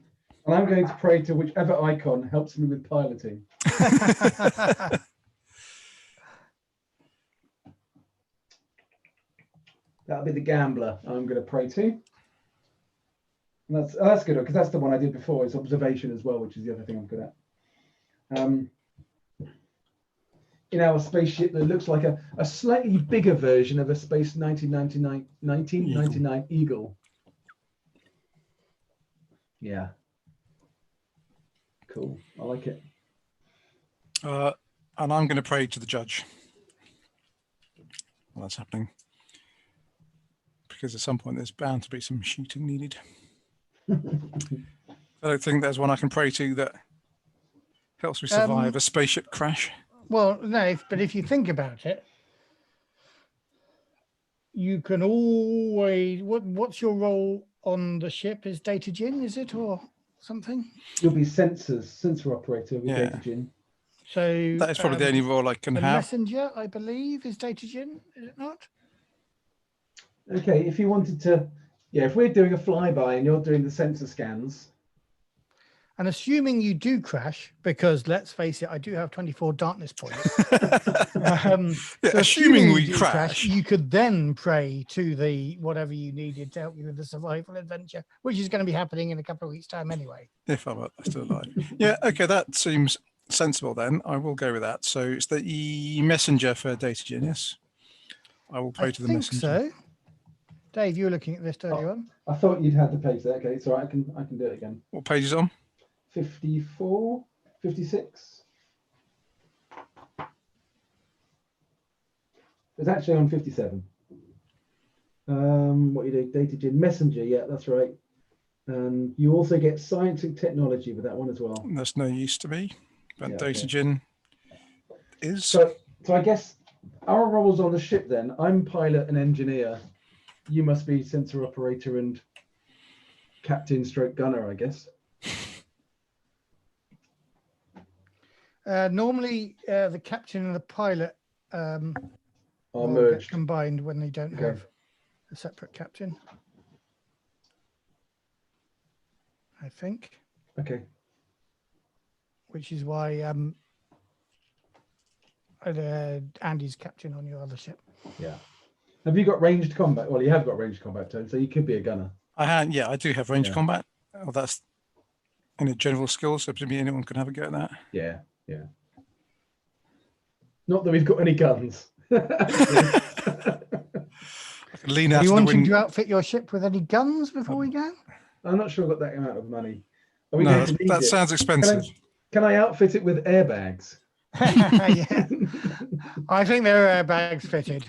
[SPEAKER 1] And I'm going to pray to whichever icon helps me with piloting. That'll be the gambler I'm going to pray to. And that's good, because that's the one I did before. It's observation as well, which is the other thing I'm good at. In our spaceship that looks like a slightly bigger version of a Space 1999 Eagle. Yeah. Cool. I like it.
[SPEAKER 3] And I'm going to pray to the judge. Well, that's happening. Because at some point there's bound to be some shooting needed. I don't think there's one I can pray to that helps me survive a spaceship crash.
[SPEAKER 2] Well, no, but if you think about it, you can always. What's your role on the ship? Is data gin? Is it or something?
[SPEAKER 1] You'll be sensor operator with data gin.
[SPEAKER 2] So
[SPEAKER 3] that is probably the only role I can
[SPEAKER 2] the
[SPEAKER 3] have.
[SPEAKER 2] Messenger, I believe, is data gin. Is it not?
[SPEAKER 1] Okay, if you wanted to, yeah, if we're doing a flyby and you're doing the sensor scans.
[SPEAKER 2] And assuming you do crash, because let's face it, I do have 24 darkness points. So
[SPEAKER 3] assuming we crash,
[SPEAKER 2] you could then pray to the whatever you needed to help you with the survival adventure, which is going to be happening in a couple of weeks' time anyway.
[SPEAKER 3] If I'm still alive. Yeah, okay, that seems sensible then. I will go with that. So it's the messenger for data gin, yes? I will pray to the messenger.
[SPEAKER 2] I think so. Dave, you were looking at this earlier on.
[SPEAKER 1] I thought you'd had the page there. Okay, so I can do it again.
[SPEAKER 3] What page is on?
[SPEAKER 1] 54, 56. It's actually on 57. What you do? Data gin messenger. Yeah, that's right. And you also get science and technology with that one as well.
[SPEAKER 3] That's no use to me, but yeah, data gin is.
[SPEAKER 1] So So I guess our roles on the ship then, I'm pilot and engineer. You must be sensor operator and captain stroke gunner, I guess.
[SPEAKER 2] Normally, the captain and the pilot
[SPEAKER 1] Are
[SPEAKER 2] will
[SPEAKER 1] merged.
[SPEAKER 2] get combined when they don't
[SPEAKER 1] Okay.
[SPEAKER 2] have a separate captain, I think,
[SPEAKER 1] Okay.
[SPEAKER 2] which is why Andy's captain on your other ship.
[SPEAKER 1] Yeah. Have you got ranged combat? Well, you have got ranged combat, Tone, so you could be a gunner.
[SPEAKER 3] Yeah, I do have range
[SPEAKER 1] Yeah.
[SPEAKER 3] combat. Oh, that's in a general skill, so presumably anyone can have a go at that.
[SPEAKER 1] Yeah, yeah. Not that we've got any guns.
[SPEAKER 3] I can lean
[SPEAKER 2] Are
[SPEAKER 3] out
[SPEAKER 2] you
[SPEAKER 3] of the
[SPEAKER 2] wanting
[SPEAKER 3] wind.
[SPEAKER 2] to outfit your ship with any guns before we go?
[SPEAKER 1] I'm not sure I've got that amount of money. Are we
[SPEAKER 3] No,
[SPEAKER 1] going to need
[SPEAKER 3] that
[SPEAKER 1] it?
[SPEAKER 3] sounds expensive.
[SPEAKER 1] Can I outfit it with airbags?
[SPEAKER 2] Yeah, I think there are airbags fitted.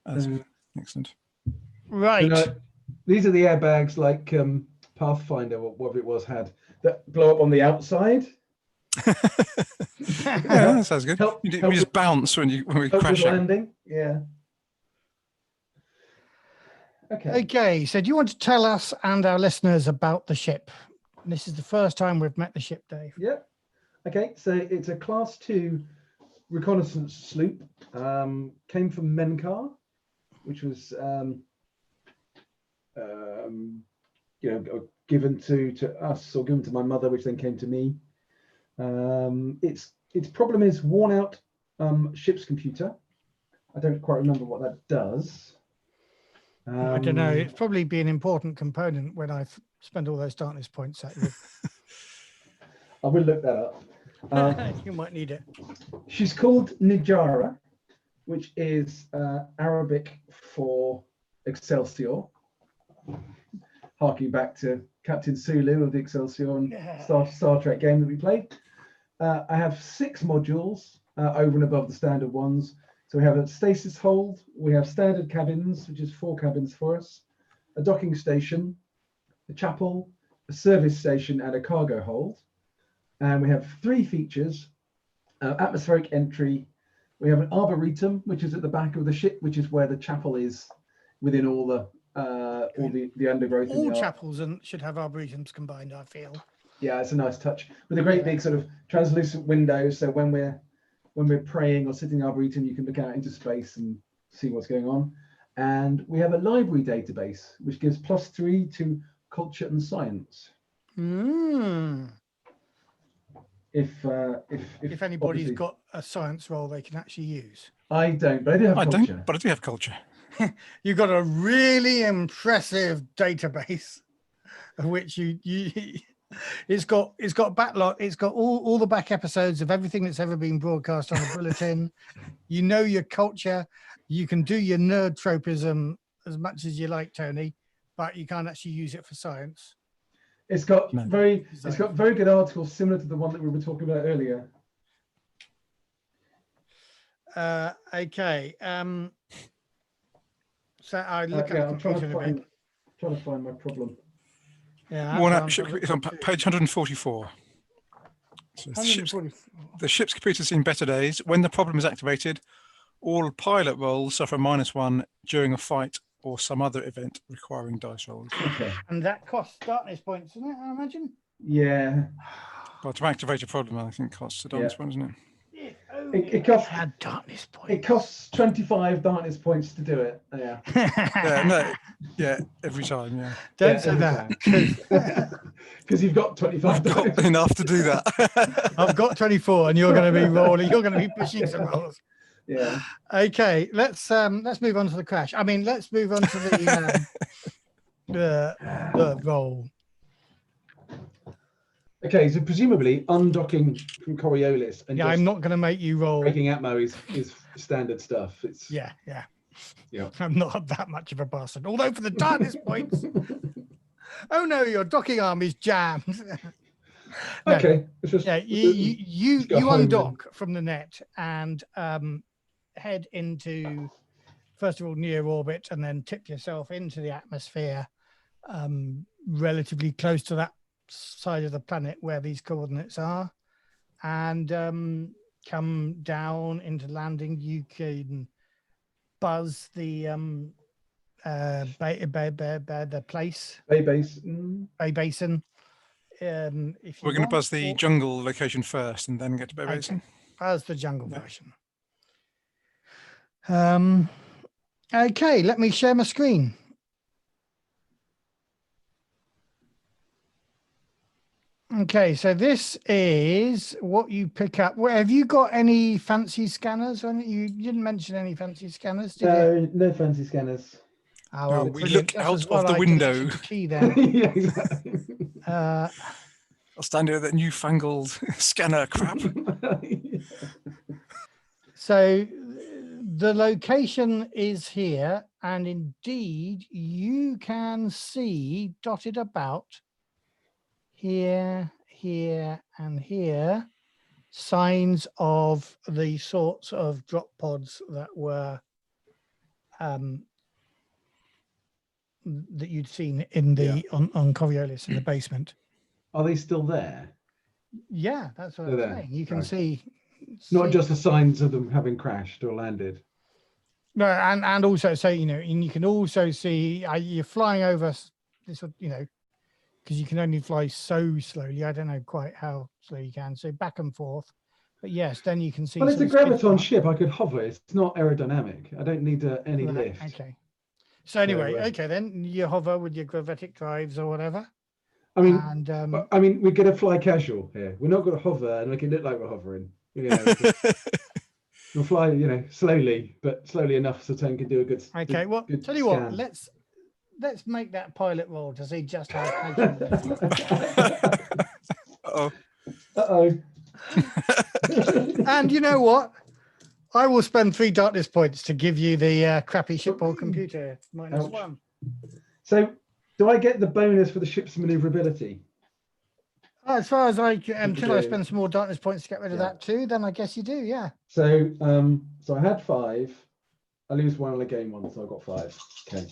[SPEAKER 3] That's excellent.
[SPEAKER 2] Right.
[SPEAKER 1] You know, these are the airbags like Pathfinder or whatever it was had that blow up on the outside.
[SPEAKER 3] Yeah, that sounds good.
[SPEAKER 1] Help
[SPEAKER 3] We just bounce when we're
[SPEAKER 1] help with
[SPEAKER 3] crashing.
[SPEAKER 1] landing. Yeah. Okay.
[SPEAKER 2] Okay, so do you want to tell us and our listeners about the ship? This is the first time we've met the ship, Dave.
[SPEAKER 1] Yeah. Okay, so it's a Class 2 reconnaissance sloop. Came from Menkar, which was given to us or given to my mother, which then came to me. Its problem is worn out ship's computer. I don't quite remember what that does.
[SPEAKER 2] I don't know. It's probably be an important component when I spend all those darkness points at you.
[SPEAKER 1] I will look that up.
[SPEAKER 2] You might need it.
[SPEAKER 1] She's called Nijara, which is Arabic for Excelsior, harking back to Captain Sulu of the Excelsior and Star Trek game that we played. I have 6 modules over and above the standard ones. So we have a stasis hold, we have standard cabins, which is 4 cabins for us, a docking station, a chapel, a service station, and a cargo hold. And we have 3 features, atmospheric entry. We have an arboretum, which is at the back of the ship, which is where the chapel is within all the undergrowth.
[SPEAKER 2] All chapels should have arboretums combined, I feel.
[SPEAKER 1] Yeah, it's a nice touch with a great big sort of translucent window. So when we're praying or sitting in the arboretum, you can look out into space and see what's going on. And we have a library database, which gives +3 to culture and science. If
[SPEAKER 2] anybody's got a science role they can actually use.
[SPEAKER 1] I don't, but I do have culture.
[SPEAKER 3] Don't, but I do have culture.
[SPEAKER 2] You've got a really impressive database, which it's got backlog. It's got all the back episodes of everything that's ever been broadcast on the bulletin. You know your culture. You can do your nerd tropism as much as you like, Tony, but you can't actually use it for science.
[SPEAKER 1] It's got very good articles similar to the one that we were talking about earlier.
[SPEAKER 2] Okay. So I look at the computer in a bit.
[SPEAKER 1] Trying to find my problem.
[SPEAKER 2] Yeah,
[SPEAKER 3] it's on page 144. So the ship's computer's seen better days. When the problem is activated, all pilot rolls suffer -1 during a fight or some other event requiring dice rolls.
[SPEAKER 1] Okay.
[SPEAKER 2] And that costs darkness points, doesn't it? I imagine.
[SPEAKER 1] Yeah.
[SPEAKER 3] Well, to activate a problem, I think costs a darkness point, doesn't it?
[SPEAKER 1] It costs
[SPEAKER 2] darkness points.
[SPEAKER 1] It costs 25 darkness points to do it. Yeah.
[SPEAKER 3] Every time. Yeah.
[SPEAKER 2] Don't say that.
[SPEAKER 1] Because you've got 25.
[SPEAKER 3] I've got enough to do that.
[SPEAKER 2] I've got 24, and you're going to be rolling. You're going to be pushing some rolls.
[SPEAKER 1] Yeah.
[SPEAKER 2] Okay. Let's move on to the crash. I mean, let's move on to the roll.
[SPEAKER 1] Okay, so presumably undocking from Coriolis and
[SPEAKER 2] I'm not going to make you roll.
[SPEAKER 1] breaking Atmo is standard stuff. It's
[SPEAKER 2] Yeah.
[SPEAKER 1] Yeah.
[SPEAKER 2] I'm not that much of a bastard. Although for the darkness points. Oh no, your docking arm is jammed. No.
[SPEAKER 1] Okay. It's just,
[SPEAKER 2] you undock from the net and head into, first of all, near orbit, and then tip yourself into the atmosphere, relatively close to that side of the planet where these coordinates are, and come down into landing, you can buzz the the place,
[SPEAKER 1] Bay base.
[SPEAKER 2] Bay Basin. If you
[SPEAKER 3] We're going to
[SPEAKER 2] want,
[SPEAKER 3] buzz the
[SPEAKER 2] or
[SPEAKER 3] jungle location first and then get to Bay
[SPEAKER 2] Okay.
[SPEAKER 3] Basin.
[SPEAKER 2] buzz the jungle
[SPEAKER 3] Yeah.
[SPEAKER 2] version. Okay, let me share my screen. Okay, so this is what you pick up. Well, have you got any fancy scanners? Or you didn't mention any fancy scanners, did you?
[SPEAKER 1] No fancy scanners.
[SPEAKER 2] Oh,
[SPEAKER 3] No,
[SPEAKER 2] well,
[SPEAKER 3] we
[SPEAKER 2] brilliant.
[SPEAKER 3] look
[SPEAKER 2] Just
[SPEAKER 3] out
[SPEAKER 2] as
[SPEAKER 3] of
[SPEAKER 2] well
[SPEAKER 3] the
[SPEAKER 2] I
[SPEAKER 3] window.
[SPEAKER 2] connected the key then.
[SPEAKER 1] Yeah, exactly.
[SPEAKER 2] Uh,
[SPEAKER 3] I'll stand here with that newfangled scanner crap.
[SPEAKER 2] so the location is here, and indeed you can see dotted about here, here, and here signs of the sorts of drop pods that were that you'd seen in the on Coriolis in the basement.
[SPEAKER 1] Are they still there?
[SPEAKER 2] Yeah, that's what
[SPEAKER 1] They're
[SPEAKER 2] I'm
[SPEAKER 1] there,
[SPEAKER 2] saying. You can
[SPEAKER 1] right.
[SPEAKER 2] see
[SPEAKER 1] Not just the signs of them having crashed or landed.
[SPEAKER 2] no, and also so and you can also see you're flying over this, because you can only fly so slowly. I don't know quite how slow you can, so back and forth. But yes, then you can see.
[SPEAKER 1] Well, it's a
[SPEAKER 2] some skid
[SPEAKER 1] graviton
[SPEAKER 2] marks.
[SPEAKER 1] ship. I could hover. It's not aerodynamic. I don't need any
[SPEAKER 2] Right,
[SPEAKER 1] lift.
[SPEAKER 2] Okay. So anyway,
[SPEAKER 1] So,
[SPEAKER 2] okay, then you hover with your gravitic drives or whatever.
[SPEAKER 1] I mean,
[SPEAKER 2] And
[SPEAKER 1] we're going to fly casual here. We're not going to hover and make it look like we're hovering. We'll fly, slowly, but slowly enough so Tone can do a good.
[SPEAKER 2] okay, well,
[SPEAKER 1] good
[SPEAKER 2] tell you
[SPEAKER 1] scan.
[SPEAKER 2] what, let's make that pilot roll to see just how casual it is.
[SPEAKER 3] Uh-oh.
[SPEAKER 1] Uh-oh.
[SPEAKER 2] And you know what? I will spend 3 darkness points to give you the crappy shipboard computer
[SPEAKER 1] Ouch.
[SPEAKER 2] -1.
[SPEAKER 1] So, do I get the bonus for the ship's maneuverability?
[SPEAKER 2] As far as until I
[SPEAKER 1] do.
[SPEAKER 2] spend some more darkness points to get rid of that too, then I guess you do, yeah.
[SPEAKER 1] So, so I had 5. I lose 1 and I gain 1, so I got 5. Okay.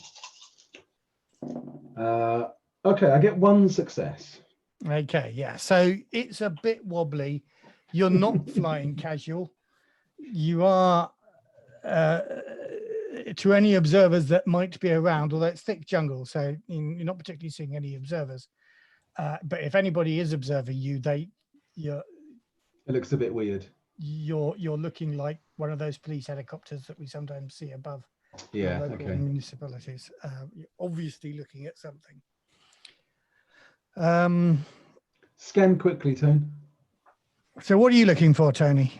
[SPEAKER 1] Okay, I get 1 success.
[SPEAKER 2] Okay, yeah. So it's a bit wobbly. You're not flying casual. You are, to any observers that might be around, although it's thick jungle, so you're not particularly seeing any observers. But if anybody is observing you, it
[SPEAKER 1] looks a bit weird.
[SPEAKER 2] You're looking like one of those police helicopters that we sometimes see above local municipalities. You're obviously looking at something.
[SPEAKER 1] Scan quickly, Tone.
[SPEAKER 2] So what are you looking for, Tony?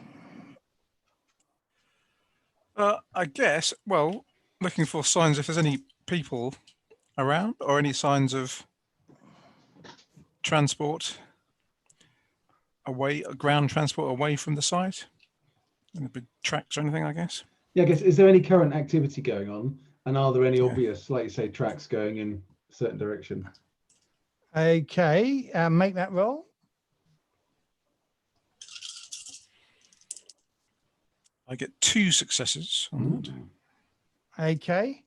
[SPEAKER 3] I guess, well, looking for signs if there's any people around or any signs of transport away, ground transport away from the site. Any big tracks or anything, I guess.
[SPEAKER 1] Yeah, I guess, is there any current activity going on? And are there any obvious, like you say, tracks going in a certain direction?
[SPEAKER 2] Okay, make that roll.
[SPEAKER 3] I get 2 successes on that.
[SPEAKER 2] Okay.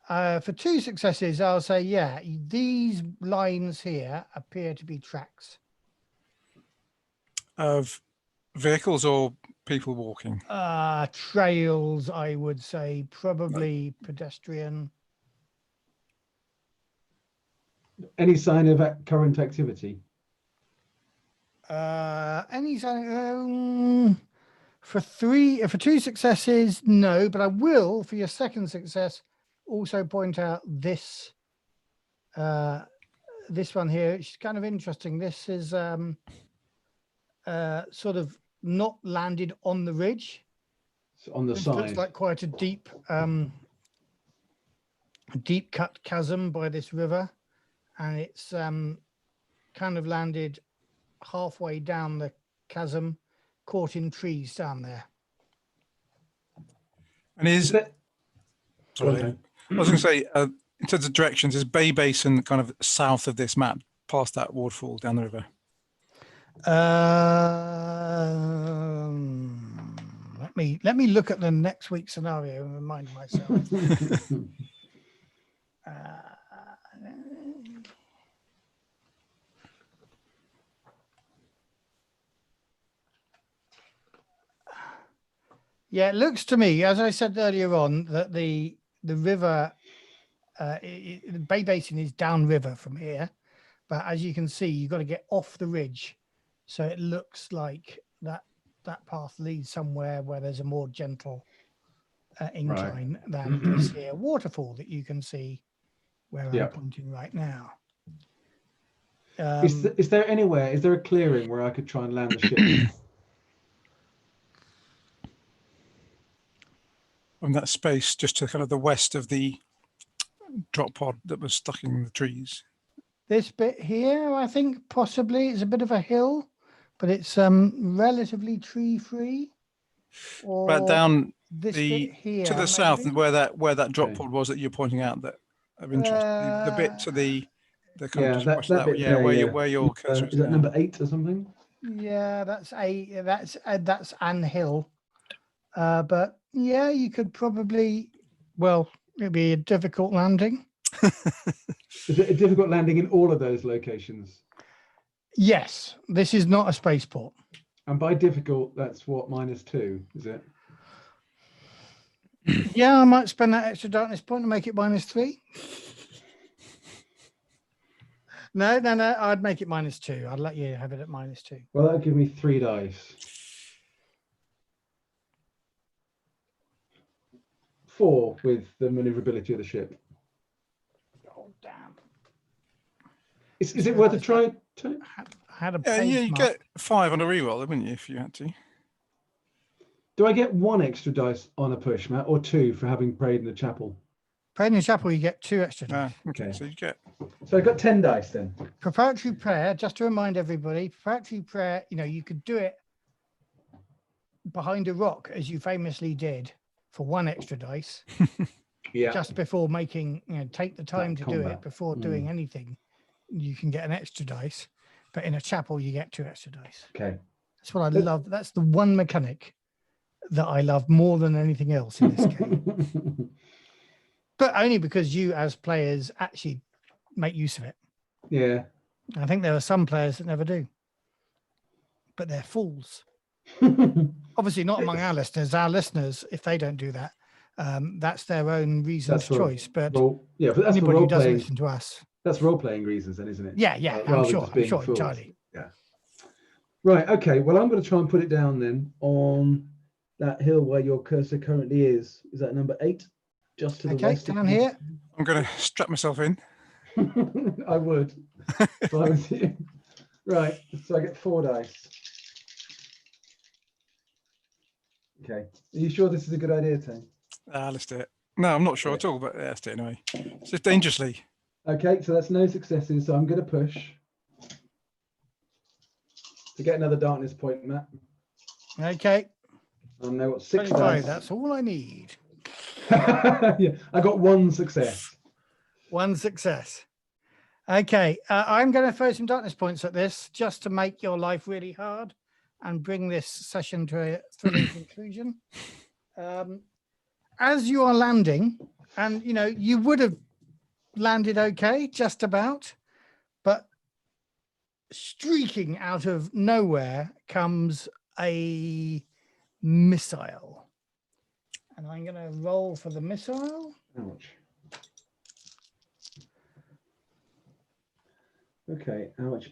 [SPEAKER 2] For 2 successes, I'll say, yeah, these lines here appear to be tracks.
[SPEAKER 3] Of vehicles or people walking?
[SPEAKER 2] Trails, I would say, probably pedestrian.
[SPEAKER 1] Any sign of current activity?
[SPEAKER 2] Any sign? For 2 successes, no, but I will, for your second success, also point out this this one here. It's kind of interesting. This is sort of not landed on the ridge.
[SPEAKER 1] So on the
[SPEAKER 2] This
[SPEAKER 1] side.
[SPEAKER 2] looks like quite a deep cut chasm by this river, and it's kind of landed halfway down the chasm, caught in trees down there.
[SPEAKER 3] And sorry, I was going to say, in terms of directions, is Bay Basin kind of south of this map, past that waterfall down the river?
[SPEAKER 2] Let me look at the next week's scenario and remind myself. Yeah, it looks to me, as I said earlier on, that the river, the Bay Basin is downriver from here, but as you can see, you've got to get off the ridge, so it looks like that path leads somewhere where there's a more gentle incline than this here waterfall that you can see where I'm pointing right now.
[SPEAKER 1] Is there anywhere? Is there a clearing where I could try and land the ship?
[SPEAKER 3] From that space just to kind of the west of the drop pod that was stuck in the trees.
[SPEAKER 2] This bit here, I think possibly it's a bit of a hill, but it's relatively tree free.
[SPEAKER 3] But down
[SPEAKER 2] this bit here
[SPEAKER 3] to the south, and where that drop pod
[SPEAKER 1] Okay.
[SPEAKER 3] was that you're pointing out, that of interest, the bit to the kind of just
[SPEAKER 1] that
[SPEAKER 3] west of that,
[SPEAKER 1] bit
[SPEAKER 3] yeah,
[SPEAKER 1] there,
[SPEAKER 3] where your cursor
[SPEAKER 1] is that number 8 or something?
[SPEAKER 2] Yeah, that's Ann Hill. But yeah, you could probably, well, it'd be a difficult landing.
[SPEAKER 1] Is it a difficult landing in all of those locations?
[SPEAKER 2] Yes, this is not a spaceport.
[SPEAKER 1] And by difficult, that's what, -2, is it?
[SPEAKER 2] Yeah, I might spend that extra darkness point and make it -3. No, I'd make it -2. I'd let you have it at -2.
[SPEAKER 1] Well, that'll give me 3 dice. 4 with the maneuverability of the ship.
[SPEAKER 2] Oh, damn.
[SPEAKER 1] Is it worth a try?
[SPEAKER 2] I had a
[SPEAKER 3] yeah, you
[SPEAKER 2] mark.
[SPEAKER 3] get 5 on a reroll, wouldn't you, if you had to?
[SPEAKER 1] Do I get 1 extra dice on a push, Matt, or 2 for having prayed in the chapel?
[SPEAKER 2] Praying in the chapel, you get 2 extra dice.
[SPEAKER 3] Okay, so you get.
[SPEAKER 1] So I've got 10 dice then.
[SPEAKER 2] Preparatory prayer, just to remind everybody, preparatory prayer, you could do it behind a rock, as you famously did, for 1 extra dice.
[SPEAKER 1] Yeah.
[SPEAKER 2] Just before making, take the time to do
[SPEAKER 1] combat.
[SPEAKER 2] it before doing anything. You can get an extra dice, but in a chapel, you get 2 extra dice.
[SPEAKER 1] Okay.
[SPEAKER 2] That's what I love. That's the one mechanic that I love more than anything else in this game. But only because you, as players, actually make use of it.
[SPEAKER 1] Yeah.
[SPEAKER 2] I think there are some players that never do, but they're fools. Obviously, not among our listeners. Our listeners, if they don't do that, that's their own reason of choice. But
[SPEAKER 1] but that's
[SPEAKER 2] anybody who doesn't
[SPEAKER 1] role-playing.
[SPEAKER 2] listen to us,
[SPEAKER 1] That's role-playing reasons, then, isn't it?
[SPEAKER 2] yeah, I'm sure
[SPEAKER 1] fools.
[SPEAKER 2] entirely.
[SPEAKER 1] Yeah. Right. Okay. Well, I'm going to try and put it down then on that hill where your cursor currently is. Is that number 8? Just to the west.
[SPEAKER 2] Down here.
[SPEAKER 3] I'm going to strap myself in.
[SPEAKER 1] I would. If I was you. Right. So I get 4 dice. Okay. Are you sure this is a good idea, Tane?
[SPEAKER 3] Let's do it. No, I'm not sure at all, but yeah, let's do it anyway. It's just dangerously.
[SPEAKER 1] Okay, so that's no successes. So I'm going to push to get another darkness point, Matt.
[SPEAKER 2] Okay.
[SPEAKER 1] I know what 6
[SPEAKER 2] 25,
[SPEAKER 1] dice.
[SPEAKER 2] that's all I need.
[SPEAKER 1] Yeah, I got 1 success.
[SPEAKER 2] 1 success. Okay, I'm going to throw some darkness points at this just to make your life really hard and bring this session to a thrilling conclusion. As you are landing, and you would have landed okay, just about, but streaking out of nowhere comes a missile. And I'm going to roll for the missile.
[SPEAKER 1] Ouch. Okay, ouch.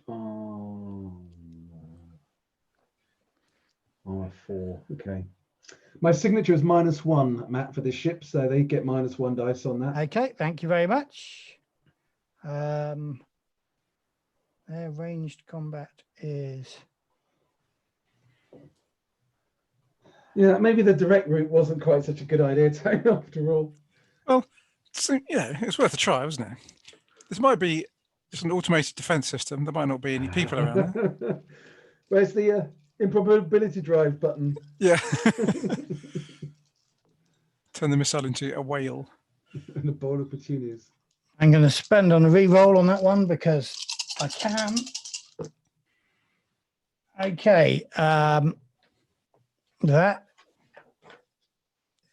[SPEAKER 1] -4. Okay. My signature is -1, Matt, for this ship, so they get -1 dice on that.
[SPEAKER 2] Okay, thank you very much. Their ranged combat is...
[SPEAKER 1] Yeah, maybe the direct route wasn't quite such a good idea, Tony, after all.
[SPEAKER 3] Well, so, it's worth a try, wasn't it? This might be just an automated defense system. There might not be any people around there.
[SPEAKER 1] Where's the improbability drive button?
[SPEAKER 3] Yeah. Turn the missile into a whale.
[SPEAKER 1] And a bowl of petunias.
[SPEAKER 2] I'm going to spend on a re-roll on that one because I can. Okay. That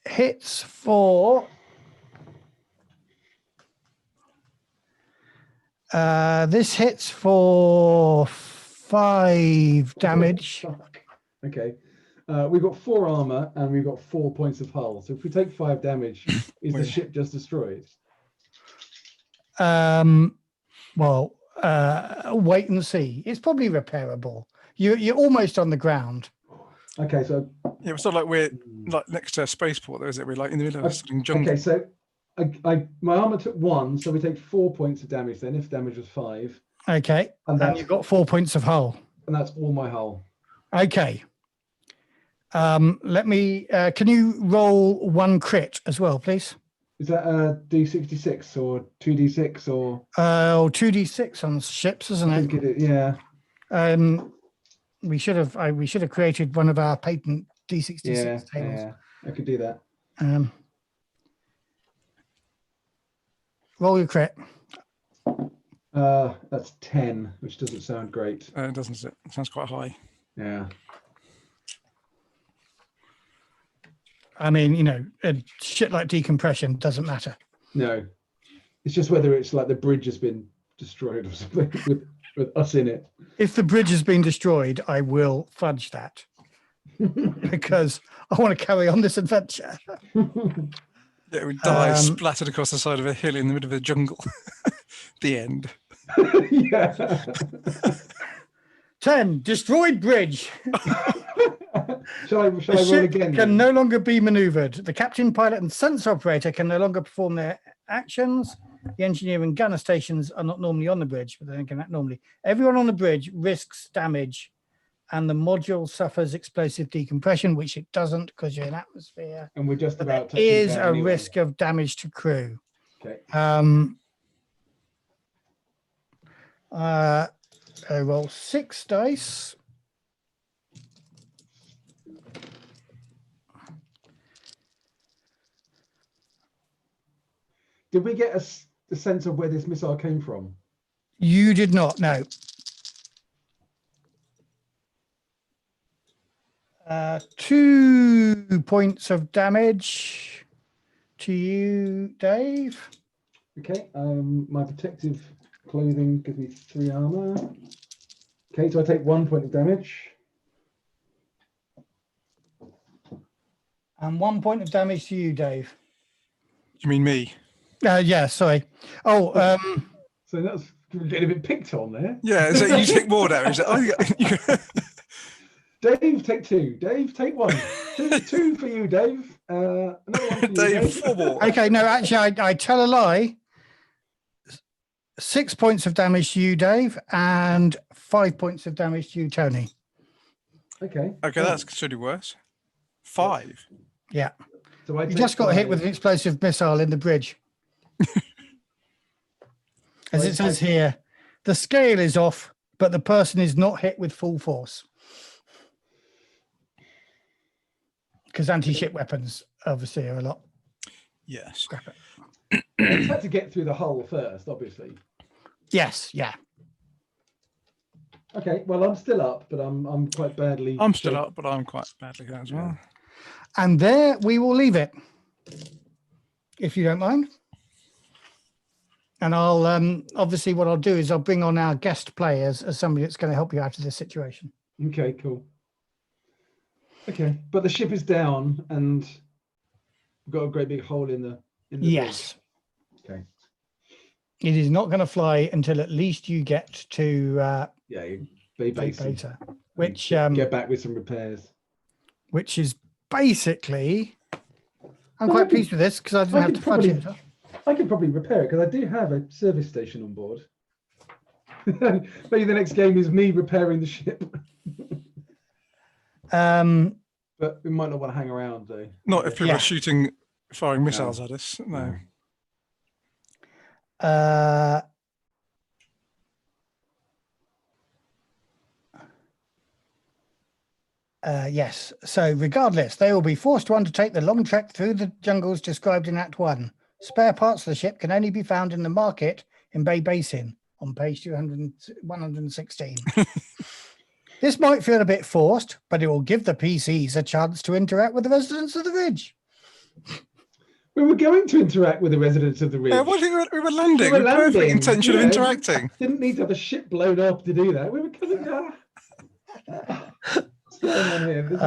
[SPEAKER 2] hits for... this hits for 5 damage.
[SPEAKER 1] Okay. We've got 4 armor and we've got 4 points of hull. So if we take 5 damage, is the ship just destroyed?
[SPEAKER 2] Well, wait and see. It's probably repairable. You're almost on the ground.
[SPEAKER 1] Okay, so
[SPEAKER 3] Yeah, it's not like we're like next to a spaceport, though, is it? We're like in the middle of something jungle.
[SPEAKER 1] okay, so my armor took 1, so we take 4 points of damage then. If damage was 5,
[SPEAKER 2] Okay, and you've got 4 points of hull.
[SPEAKER 1] And that's all my hull.
[SPEAKER 2] Okay. Let me. Can you roll 1 crit as well, please?
[SPEAKER 1] Is that a D66 or 2D6 or?
[SPEAKER 2] 2D6 on ships, isn't
[SPEAKER 1] I
[SPEAKER 2] it?
[SPEAKER 1] think it is, yeah.
[SPEAKER 2] We should have created one of our patent D66 tables.
[SPEAKER 1] Yeah, I could do that.
[SPEAKER 2] Roll your crit.
[SPEAKER 1] That's 10, which doesn't sound great.
[SPEAKER 3] It doesn't. It sounds quite high.
[SPEAKER 1] Yeah.
[SPEAKER 2] I mean, shit like decompression doesn't matter.
[SPEAKER 1] No, it's just whether it's like the bridge has been destroyed or something with us in it.
[SPEAKER 2] If the bridge has been destroyed, I will fudge that because I want to carry on this adventure.
[SPEAKER 3] Yeah, we die splattered across the side of a hill in the middle of a jungle. The end.
[SPEAKER 1] Yeah.
[SPEAKER 2] 10, destroyed bridge.
[SPEAKER 1] Shall I roll again?
[SPEAKER 2] Can no longer be maneuvered. The captain, pilot, and sensor operator can no longer perform their actions. The engineer and gunner stations are not normally on the bridge, but they can act normally. Everyone on the bridge risks damage, and the module suffers explosive decompression, which it doesn't because you're in atmosphere.
[SPEAKER 1] And we're just about.
[SPEAKER 2] There is a risk of damage to crew.
[SPEAKER 1] Okay.
[SPEAKER 2] I roll 6 dice.
[SPEAKER 1] Did we get a sense of where this missile came from?
[SPEAKER 2] You did not, no. 2 points of damage to you, Dave.
[SPEAKER 1] Okay, my protective clothing gives me 3 armor. Okay, so I take 1 point of damage.
[SPEAKER 2] And 1 point of damage to you, Dave.
[SPEAKER 3] You mean me?
[SPEAKER 2] Yeah, sorry. Oh,
[SPEAKER 1] So that's getting a bit picked on there.
[SPEAKER 3] Yeah, so you take more damage.
[SPEAKER 1] Dave, take 2. Dave, take 1. Two for you, Dave. Another one for you,
[SPEAKER 3] Dave, 4 more.
[SPEAKER 2] okay, no, actually, I tell a lie. 6 points of damage to you, Dave, and 5 points of damage to you, Tony.
[SPEAKER 1] Okay.
[SPEAKER 3] Okay, that's considerably worse. 5.
[SPEAKER 2] Yeah.
[SPEAKER 1] So
[SPEAKER 2] you just got hit with an explosive missile in the bridge. As it says here, the scale is off, but the person is not hit with full force. Because anti-ship weapons obviously are a lot.
[SPEAKER 3] Yes.
[SPEAKER 1] It's had to get through the hull first, obviously.
[SPEAKER 2] Yes, yeah.
[SPEAKER 1] Okay, well, I'm still up, but I'm quite badly.
[SPEAKER 3] I'm still up, but I'm quite badly hurt as well.
[SPEAKER 2] And there we will leave it, if you don't mind. And I'll obviously what I'll do is I'll bring on our guest players as somebody that's going to help you out of this situation.
[SPEAKER 1] Okay, cool. Okay, but the ship is down and we've got a great big hole in the
[SPEAKER 2] yes.
[SPEAKER 1] Bridge. Okay.
[SPEAKER 2] It is not going to fly until at least you get to
[SPEAKER 1] Bay Basin,
[SPEAKER 2] which
[SPEAKER 1] get back with some repairs.
[SPEAKER 2] Which is basically, I'm quite pleased with this because I didn't have to fudge it.
[SPEAKER 1] I can probably repair it because I do have a service station on board. Maybe the next game is me repairing the ship. But we might not want to hang around though.
[SPEAKER 3] Not if people are firing missiles at us. No.
[SPEAKER 2] Yes. So regardless, they will be forced to undertake the long trek through the jungles described in Act 1. Spare parts of the ship can only be found in the market in Bay Basin on page 116. This might feel a bit forced, but it will give the PCs a chance to interact with the residents of the ridge.
[SPEAKER 1] We were going to interact with the residents of the ridge.
[SPEAKER 3] Yeah, we were landing with perfect intention of interacting.
[SPEAKER 1] Didn't need to have a ship blown up to do that. We were coming down. What's going on here? This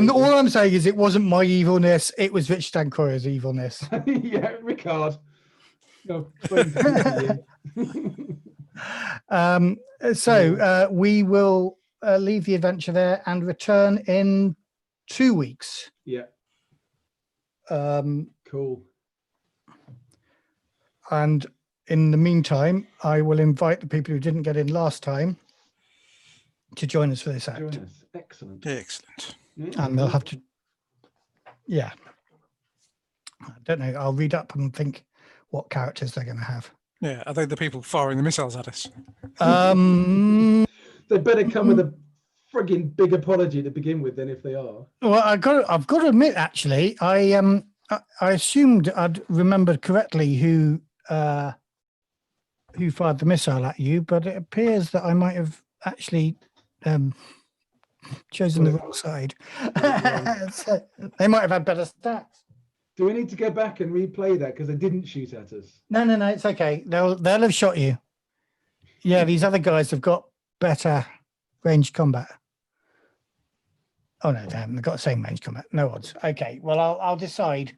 [SPEAKER 1] is
[SPEAKER 2] all I'm saying is it wasn't my evilness. It was Rich Stancore's evilness.
[SPEAKER 1] yeah, Ricard. No, spoken to
[SPEAKER 2] So we will leave the adventure there and return in 2 weeks.
[SPEAKER 1] Yeah. Cool.
[SPEAKER 2] And in the meantime, I will invite the people who didn't get in last time to join us for this act.
[SPEAKER 1] Join us. Excellent.
[SPEAKER 3] Excellent.
[SPEAKER 1] Yeah,
[SPEAKER 2] And they'll have to, yeah. I don't know. I'll read up and think what characters they're going to have.
[SPEAKER 3] Yeah, are they the people firing the missiles at us?
[SPEAKER 1] They better come with a frigging big apology to begin with, then, if they are.
[SPEAKER 2] Well, I've got to admit, actually, I assumed I'd remembered correctly who fired the missile at you, but it appears that I might have actually chosen the wrong side. So they might have had better stats.
[SPEAKER 1] Do we need to go back and replay that because they didn't shoot at us?
[SPEAKER 2] No, it's okay. They'll have shot you. Yeah, these other guys have got better range combat. Oh no, they haven't. They've got the same range combat. No odds. Okay, well I'll decide.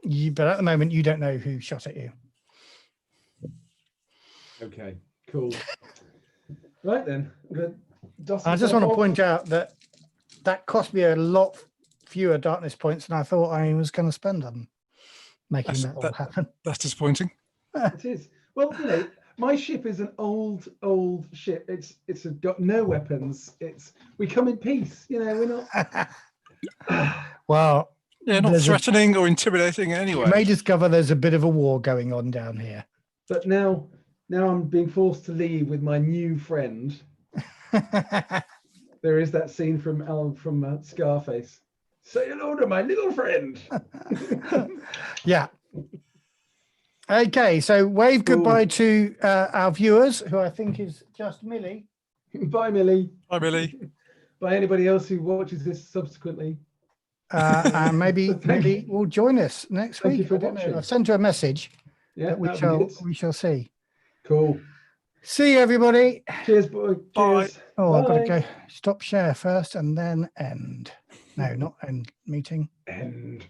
[SPEAKER 2] But at the moment, you don't know who shot at you.
[SPEAKER 1] Okay, cool. Right then.
[SPEAKER 2] I just want to point out that cost me a lot fewer darkness points than I thought I was going to spend on making that all happen.
[SPEAKER 3] That's disappointing.
[SPEAKER 1] It is. Well, my ship is an old ship. It's got no weapons. We come in peace. We're not.
[SPEAKER 2] Well,
[SPEAKER 3] yeah, not threatening or intimidating anyway.
[SPEAKER 2] You may discover there's a bit of a war going on down here.
[SPEAKER 1] But now I'm being forced to leave with my new friend. There is that scene from Scarface. Say hello to my little friend.
[SPEAKER 2] Yeah. Okay, so wave goodbye to our viewers, who I think is just Millie.
[SPEAKER 1] Bye, Millie.
[SPEAKER 3] Bye, Millie.
[SPEAKER 1] By anybody else who watches this subsequently.
[SPEAKER 2] And maybe Millie will join us next
[SPEAKER 1] Thank
[SPEAKER 2] week.
[SPEAKER 1] you for
[SPEAKER 2] I don't know.
[SPEAKER 1] watching.
[SPEAKER 2] I've sent her a message.
[SPEAKER 1] Yeah,
[SPEAKER 2] we shall see.
[SPEAKER 1] Cool.
[SPEAKER 2] See you, everybody.
[SPEAKER 1] Cheers, boy. Cheers.
[SPEAKER 2] Oh, I've got to
[SPEAKER 1] Bye.
[SPEAKER 2] go stop share first and then end. No, not end meeting.
[SPEAKER 1] End.